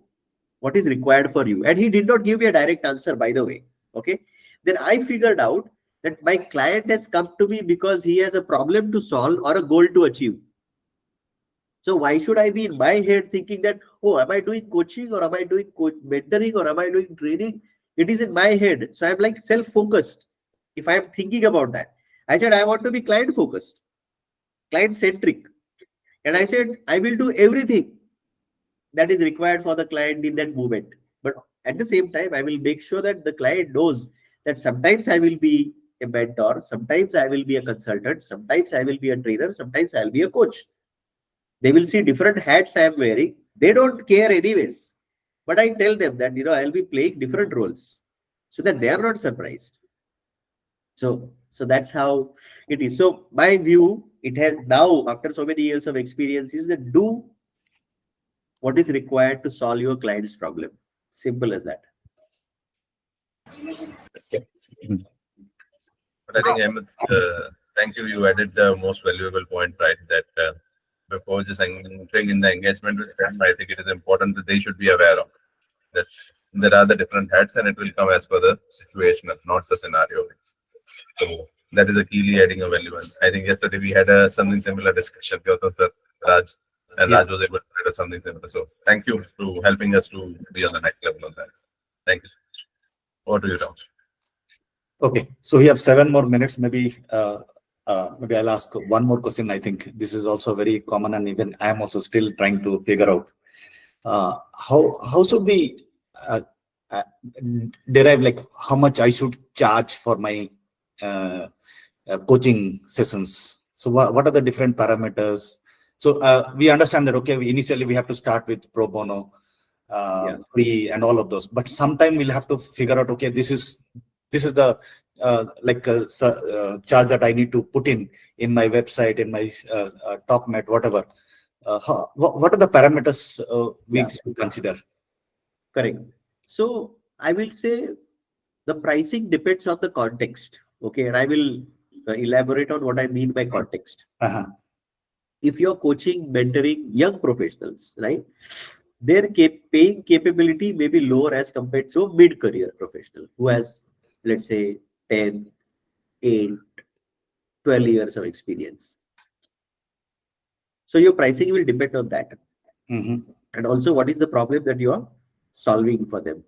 what is required for you. And he did not give me a direct answer, by the way. Okay. Then I figured out that my client has come to me because he has a problem to solve or a goal to achieve. So why should I be in my head thinking that, oh, am I doing coaching, or am I doing mentoring, or am I doing training? It is in my head. So I'm like self-focused. If I'm thinking about that, I said, I want to be client-focused, client-centric. And I said, I will do everything that is required for the client in that moment. But at the same time, I will make sure that the client knows that sometimes I will be a mentor, sometimes I will be a consultant, sometimes I will be a trainer, sometimes I'll be a coach. They will see different hats I am wearing. They don't care anyways. But I tell them that, I'll be playing different roles so that they are not surprised. So that's how it is. So my view, it has now, after so many years of experience, is that do what is required to solve your client's problem. Simple as that. But I think, Hemant, thank you. You added the most valuable point, right? That before just entering in the engagement with them, I think it is important that they should be aware of that there are the different hats, and it will come as per the situation, not the scenario. So that is a keyly adding a value. And I think yesterday we had something similar discussion with Raj, and Raj was able to add something similar. So thank you to helping us to be on the next level of that. Thank you so much. Over to you, Ram. Okay, so we have 7 more minutes. Maybe I'll ask one more question. I think this is also very common, and even I am also still trying to figure out how should we derive, like, how much I should charge for my coaching sessions. So what are the different parameters? So we understand that, okay, initially we have to start with pro bono, free, and all of those. But sometime we'll have to figure out, okay, this is the charge that I need to put in my website, in my TopNet, whatever. What are the parameters we should consider? Correct. So I will say the pricing depends on the context. Okay, and I will elaborate on what I mean by context. If you're coaching, mentoring young professionals, right, their paying capability may be lower as compared to a mid-career professional who has, let's say, 10, 8, 12 years of experience. So your pricing will depend on that. And also, what is the problem that you are solving for them?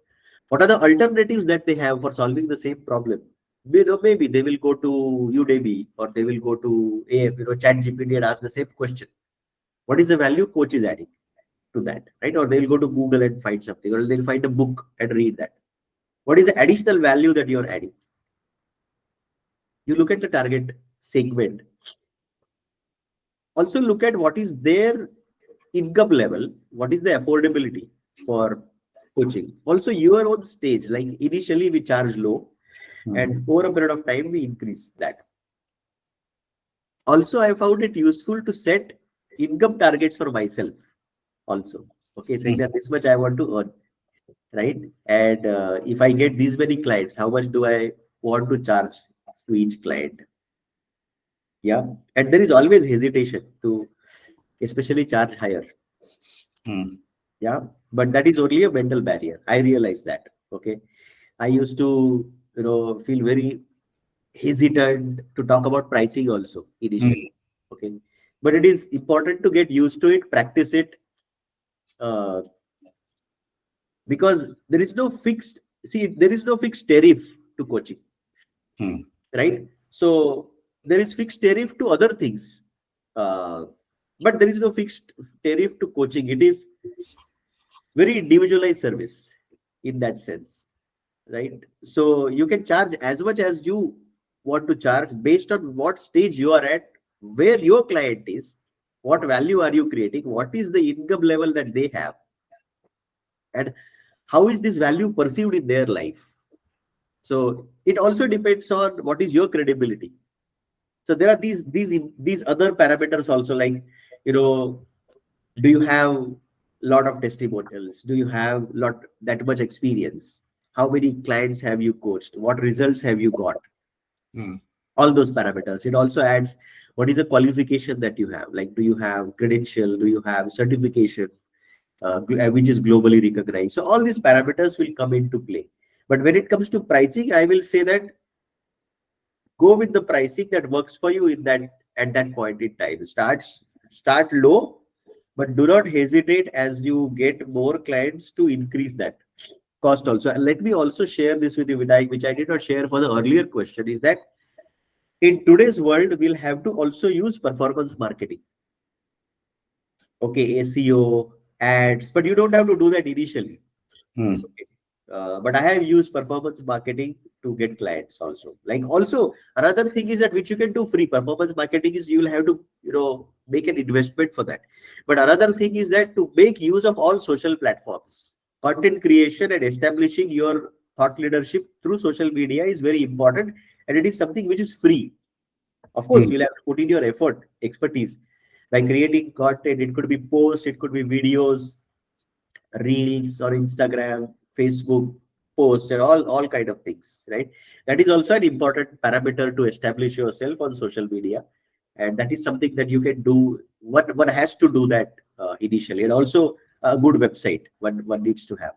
What are the alternatives that they have for solving the same problem? Maybe they will go to Udemy, or they will go to ChatGPT and ask the same question. What is the value coach is adding to that, right? Or they'll go to Google and find something, or they'll find a book and read that. What is the additional value that you're adding? You look at the target segment. Also look at what is their income level, what is the affordability for coaching. Also your own stage, like initially we charge low, and over a period of time we increase that. Also, I found it useful to set income targets for myself also. Okay, saying that this much I want to earn, right? And if I get these many clients, how much do I want to charge to each client? Yeah, and there is always hesitation to especially charge higher. Yeah, but that is only a mental barrier. I realize that. Okay, I used to feel very hesitant to talk about pricing also initially. Okay, but it is important to get used to it, practice it, because there is no fixed tariff to coaching, right? So there is fixed tariff to other things, but there is no fixed tariff to coaching. It is very individualized service in that sense, right? So you can charge as much as you want to charge based on what stage you are at, where your client is, what value are you creating, what is the income level that they have, and how is this value perceived in their life. So it also depends on what is your credibility. So there are these other parameters also, like, do you have a lot of testimonials? Do you have that much experience? How many clients have you coached? What results have you got? All those parameters. It also adds what is the qualification that you have. Like, do you have credential? Do you have certification, which is globally recognized? So all these parameters will come into play. But when it comes to pricing, I will say that go with the pricing that works for you at that point in time. Start low, but do not hesitate as you get more clients to increase that cost also. And let me also share this with you, Vinayak, which I did not share for the earlier question, is that in today's world, we'll have to also use performance marketing. Okay, SEO, ads, but you don't have to do that initially. Okay. But I have used performance marketing to get clients also. Like, also another thing is that which you can do free. Performance marketing is you will have to make an investment for that. But another thing is that to make use of all social platforms, content creation and establishing your thought leadership through social media is very important, and it is something which is free. Of course, you'll have to put in your effort, expertise, by creating content. It could be posts, it could be videos, reels, or Instagram, Facebook posts and all kind of things, right? That is also an important parameter to establish yourself on social media, and that is something that you can do. One has to do that initially, and also a good website one needs to have.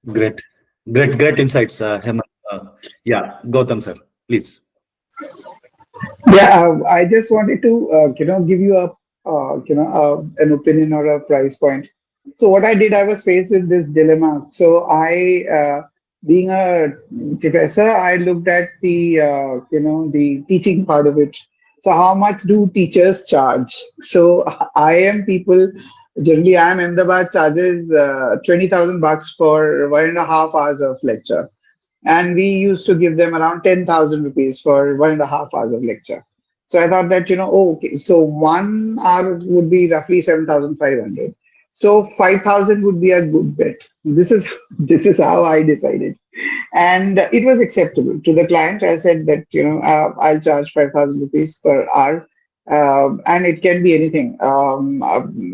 Great insights, Hemant. Yeah, Gautam sir, please. Yeah, I just wanted to, give you a, an opinion or a price point. So what I did, I was faced with this dilemma. So being a professor, I looked at the, the teaching part of it. So how much do teachers charge? So generally I am Ahmedabad charges 20,000 bucks for 1.5 hours of lecture, and we used to give them around 10,000 rupees for 1.5 hours of lecture. So I thought that, oh, okay, so 1 hour would be roughly 7,500. So 5,000 would be a good bet. This is how I decided, and it was acceptable to the client. I said that, I'll charge 5,000 rupees per hour. And it can be anything.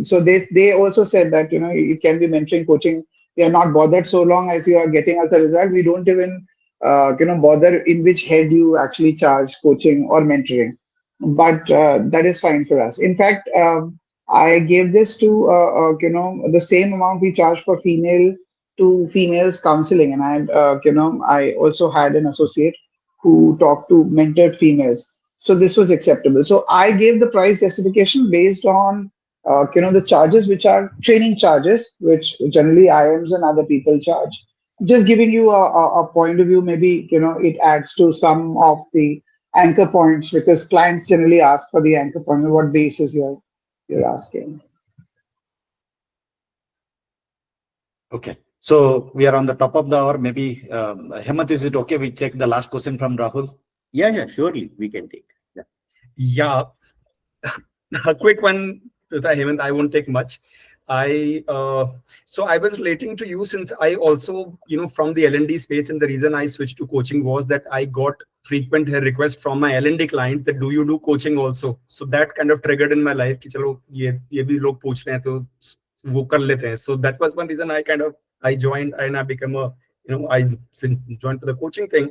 So they also said that, it can be mentoring, coaching. They are not bothered so long as you are getting us a result. We don't even bother in which head you actually charge coaching or mentoring. But that is fine for us. In fact, I gave this to the same amount we charge for female to females counseling, and I also had an associate who talked to mentored females. So this was acceptable. So I gave the price justification based on the charges, which are training charges, which generally IMs and other people charge. Just giving you a point of view, maybe it adds to some of the anchor points, because clients generally ask for the anchor point. On what basis you're asking? Okay. So we are on the top of the hour. Maybe Hemant, is it okay? We take the last question from Rahul. Yeah, surely we can take. Yeah, a quick one, Hemant. I won't take much. So I was relating to you, since I also, from the L&D space, and the reason I switched to coaching was that I got frequent requests from my L&D clients that, do you do coaching also? So that kind of triggered in my life कि चलो ये भी लोग पूछ रहे हैं तो वो कर लेते हैं. So that was one reason I joined, and I became I joined for the coaching thing.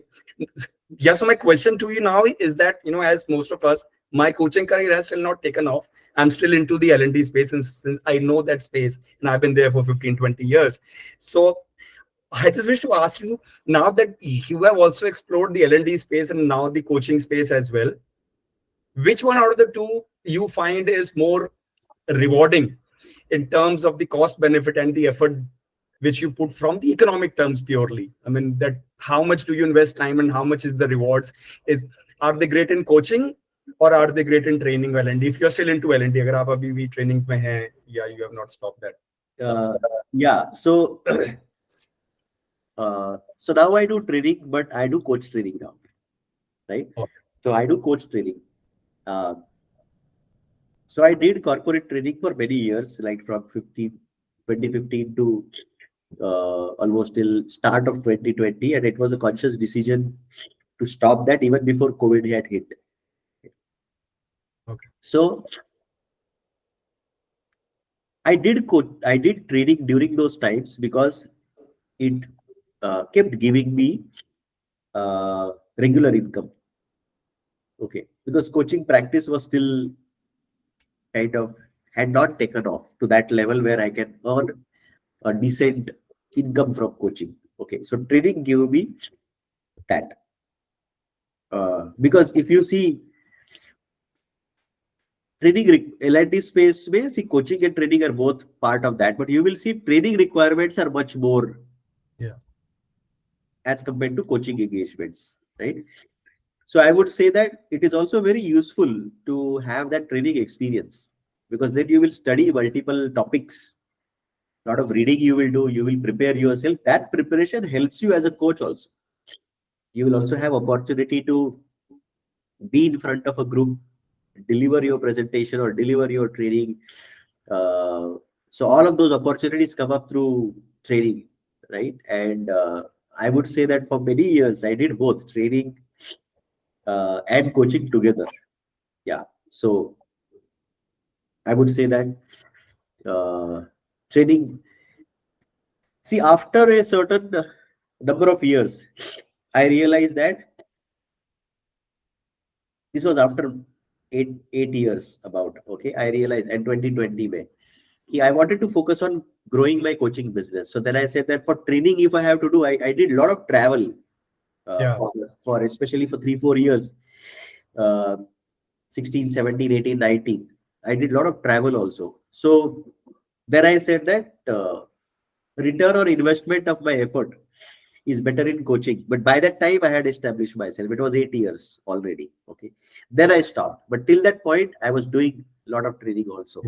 Yeah, so my question to you now is that, as most of us, my coaching career has still not taken off. I'm still into the L&D space, since I know that space, and I've been there for 15, 20 years. So I just wish to ask you, now that you have also explored the L&D space and now the coaching space as well, which one out of the two you find is more rewarding in terms of the cost benefit and the effort which you put from the economic terms purely? I mean, that how much do you invest time and how much is the rewards? Are they great in coaching, or are they great in training L&D? If you're still into L&D, agar aap abhi bhi trainings mein hai, yeah, you have not stopped that. Yeah. So so now I do training, but I do coach training now, right? Okay. So I do coach training. So I did corporate training for many years, like from 2015 to almost till start of 2020, and it was a conscious decision to stop that even before COVID had hit. Okay. So I did training during those times because it kept giving me regular income. Okay, because coaching practice was still kind of had not taken off to that level where I can earn a decent income from coaching. Okay, so training gave me that. Because if you see training, L&D space, see, coaching and training are both part of that, but you will see training requirements are much more as compared to coaching engagements, right? So I would say that it is also very useful to have that training experience, because then you will study multiple topics. A lot of reading you will do, you will prepare yourself. That preparation helps you as a coach also. You will also have opportunity to be in front of a group, deliver your presentation or deliver your training. So all of those opportunities come up through training, right? And I would say that for many years, I did both training and coaching together. Yeah. So I would say that training See, after a certain number of years, I realized that this was after eight years about, okay, I realized in 2020 May, I wanted to focus on growing my coaching business. So then I said that for training, if I have to do, I did a lot of travel Yeah. for especially for 3-4 years, uh, 16, 17, 18, 19. I did a lot of travel also. So then I said that return or investment of my effort is better in coaching. But by that time, I had established myself. It was 8 years already. Okay. Then I stopped. But till that point, I was doing a lot of training also.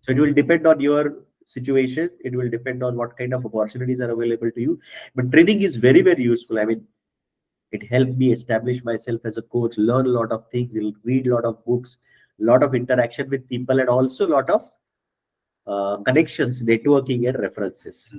So it will depend on your situation. It will depend on what kind of opportunities are available to you. But training is very, very useful. I mean, it helped me establish myself as a coach, learn a lot of things, read a lot of books, a lot of interaction with people, and also a lot of connections, networking, and references.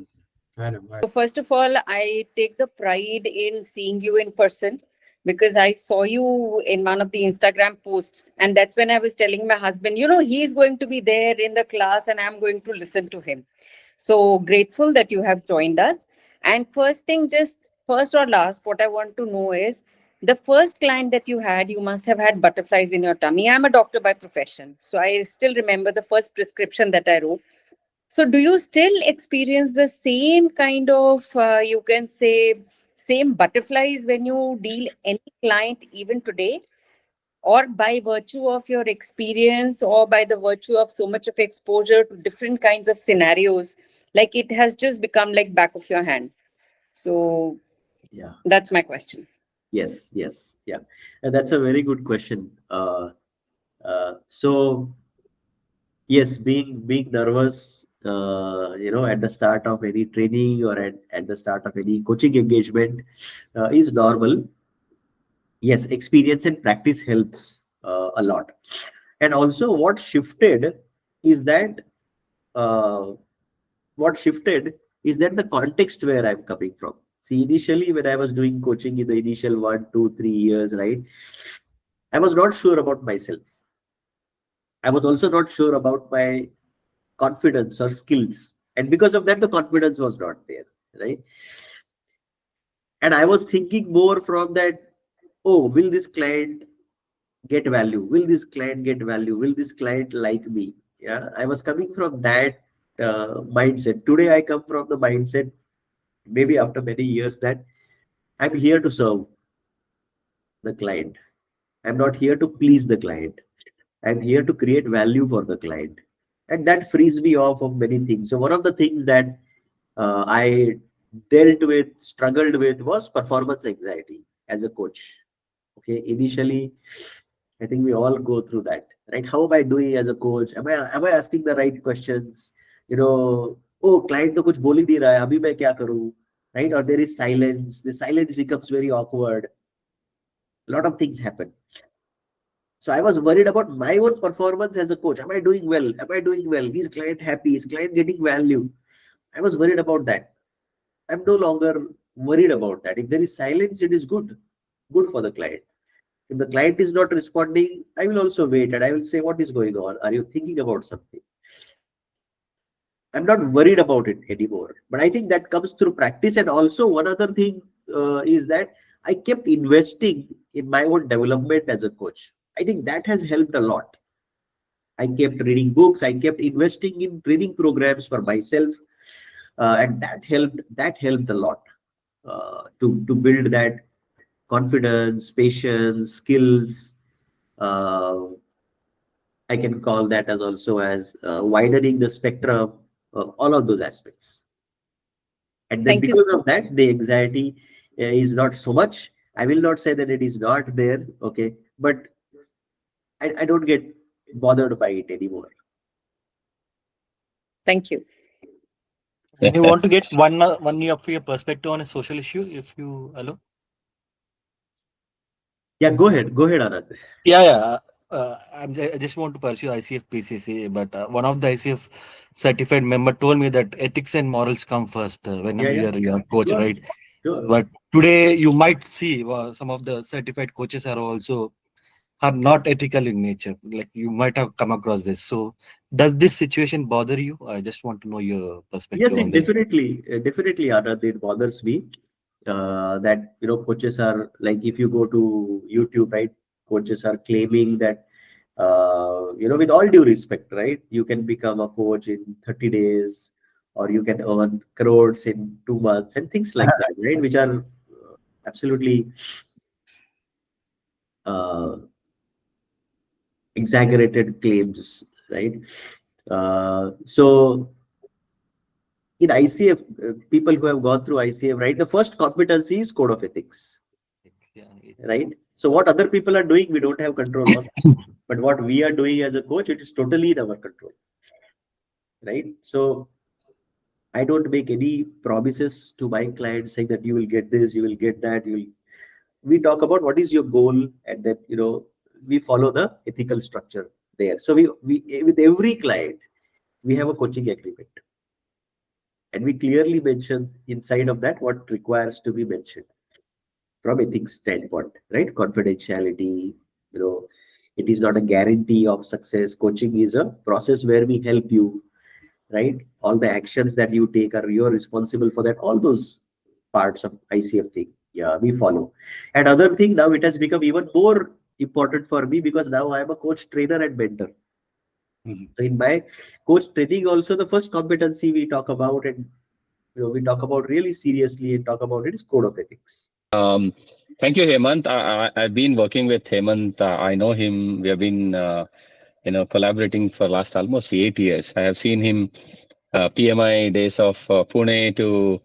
I know. So first of all, I take the pride in seeing you in person because I saw you in one of the Instagram posts. And that's when I was telling my husband, you know, he's going to be there in the class and I'm going to listen to him. So grateful that you have joined us. And first thing, just first or last, what I want to know is the first client that you had, you must have had butterflies in your tummy. I'm a doctor by profession. So I still remember the first prescription that I wrote. So do you still experience the same kind of, you can say, same butterflies when you deal any client even today? Or by virtue of your experience or by the virtue of so much of exposure to different kinds of scenarios, like it has just become like back of your hand? So Yeah. that's my question. Yes. Yeah. And that's a very good question. So yes, being nervous, at the start of any training or at the start of any coaching engagement is normal. Yes, experience and practice helps a lot. And also what shifted is that uh, the context where I'm coming from. See, initially when I was doing coaching in the initial 1, 2, 3 years, right, I was not sure about myself. I was also not sure about my confidence or skills. And because of that, the confidence was not there, right? And I was thinking more from that, oh, will this client get value? Will this client get value? Will this client like me? Yeah, I was coming from that mindset. Today, I come from the mindset, maybe after many years, that I'm here to serve the client. I'm not here to please the client. I'm here to create value for the client. And that frees me off of many things. So one of the things that I struggled with was performance anxiety as a coach. Okay, initially, I think we all go through that, right? How am I doing as a coach? Am I asking the right questions? Oh, client to kuch bol hi nahi raha hai, abhi main kya karu? Right? Or there is silence. The silence becomes very awkward. A lot of things happen. So I was worried about my own performance as a coach. Am I doing well? Am I doing well? Is client happy? Is client getting value? I was worried about that. I'm no longer worried about that. If there is silence, it is good for the client. If the client is not responding, I will also wait and I will say, what is going on? Are you thinking about something? I'm not worried about it anymore. But I think that comes through practice. And also one other thing is that I kept investing in my own development as a coach. I think that has helped a lot. I kept reading books. I kept investing in training programs for myself. And that helped a lot to build that confidence, patience, skills. I can call that as also as widening the spectrum, all of those aspects. And then Thank you. because of that, the anxiety is not so much. I will not say that it is not there, okay, but I don't get bothered by it anymore. Thank you. And you want to get one year of your perspective on a social issue, if you allow? Yeah, go ahead, Anand. Yeah. I just want to pursue ICF PCC, but one of the ICF certified member told me that ethics and morals come first when you're a coach, Sure. right? Sure. But today you might see some of the certified coaches are also are not ethical in nature. Like you might have come across this. So does this situation bother you? I just want to know your perspective Yes, on it this. definitely, Anand, it bothers me that coaches are like, if you go to YouTube, right? Coaches are claiming that with all due respect, right? You can become a coach in 30 days, or you can earn crores in 2 months, and things like that, right? Which are absolutely uh, exaggerated claims, right? So in ICF, people who have gone through ICF, right? The first competency is code of ethics, right? So what other people are doing, we don't have control on. But what we are doing as a coach, it is totally in our control, right? So I don't make any promises to my clients saying that you will get this, you will get that. We talk about what is your goal, and then we follow the ethical structure there. So we with every client we have a coaching agreement, and we clearly mention inside of that what requires to be mentioned from ethics standpoint, right? Confidentiality, it is not a guarantee of success. Coaching is a process where we help you, right? All the actions that you take are you're responsible for that. All those parts of ICF thing, yeah, we follow. And other thing, now it has become even more important for me because now I'm a coach, trainer, and mentor. Mhm. So in my coach training, also the first competency we talk about, and we talk about really seriously and talk about it, is code of ethics. Thank you, Hemant. I've been working with Hemant. I know him. We have been, collaborating for last almost 8 years. I have seen him PMI days of Pune to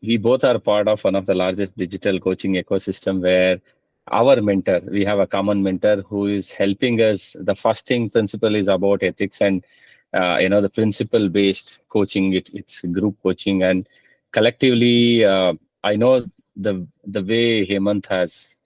we both are part of one of the largest digital coaching ecosystem where our mentor, we have a common mentor who is helping us. The first thing principle is about ethics and the principle based coaching. It's group coaching, and collectively I know the way Hemant has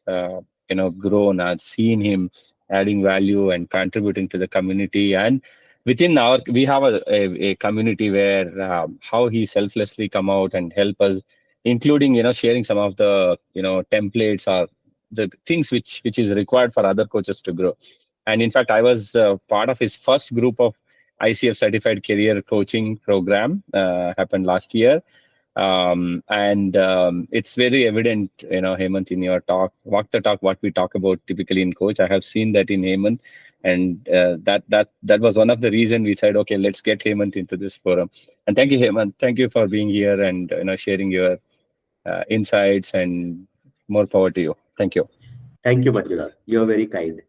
grown. I've seen him adding value and contributing to the community, and within our we have a community where how he selflessly come out and help us, including sharing some of the templates or the things which is required for other coaches to grow. And in fact, I was part of his first group of ICF certified career coaching program, happened last year. And it's very evident, Hemant, in your talk, walk the talk, what we talk about typically in coach. I have seen that in Hemant, and that was one of the reason we said, okay, let's get Hemant into this forum. And thank you, Hemant. Thank you for being here and sharing your insights, and more power to you. Thank you. Thank you, Manjunath. You're very kind.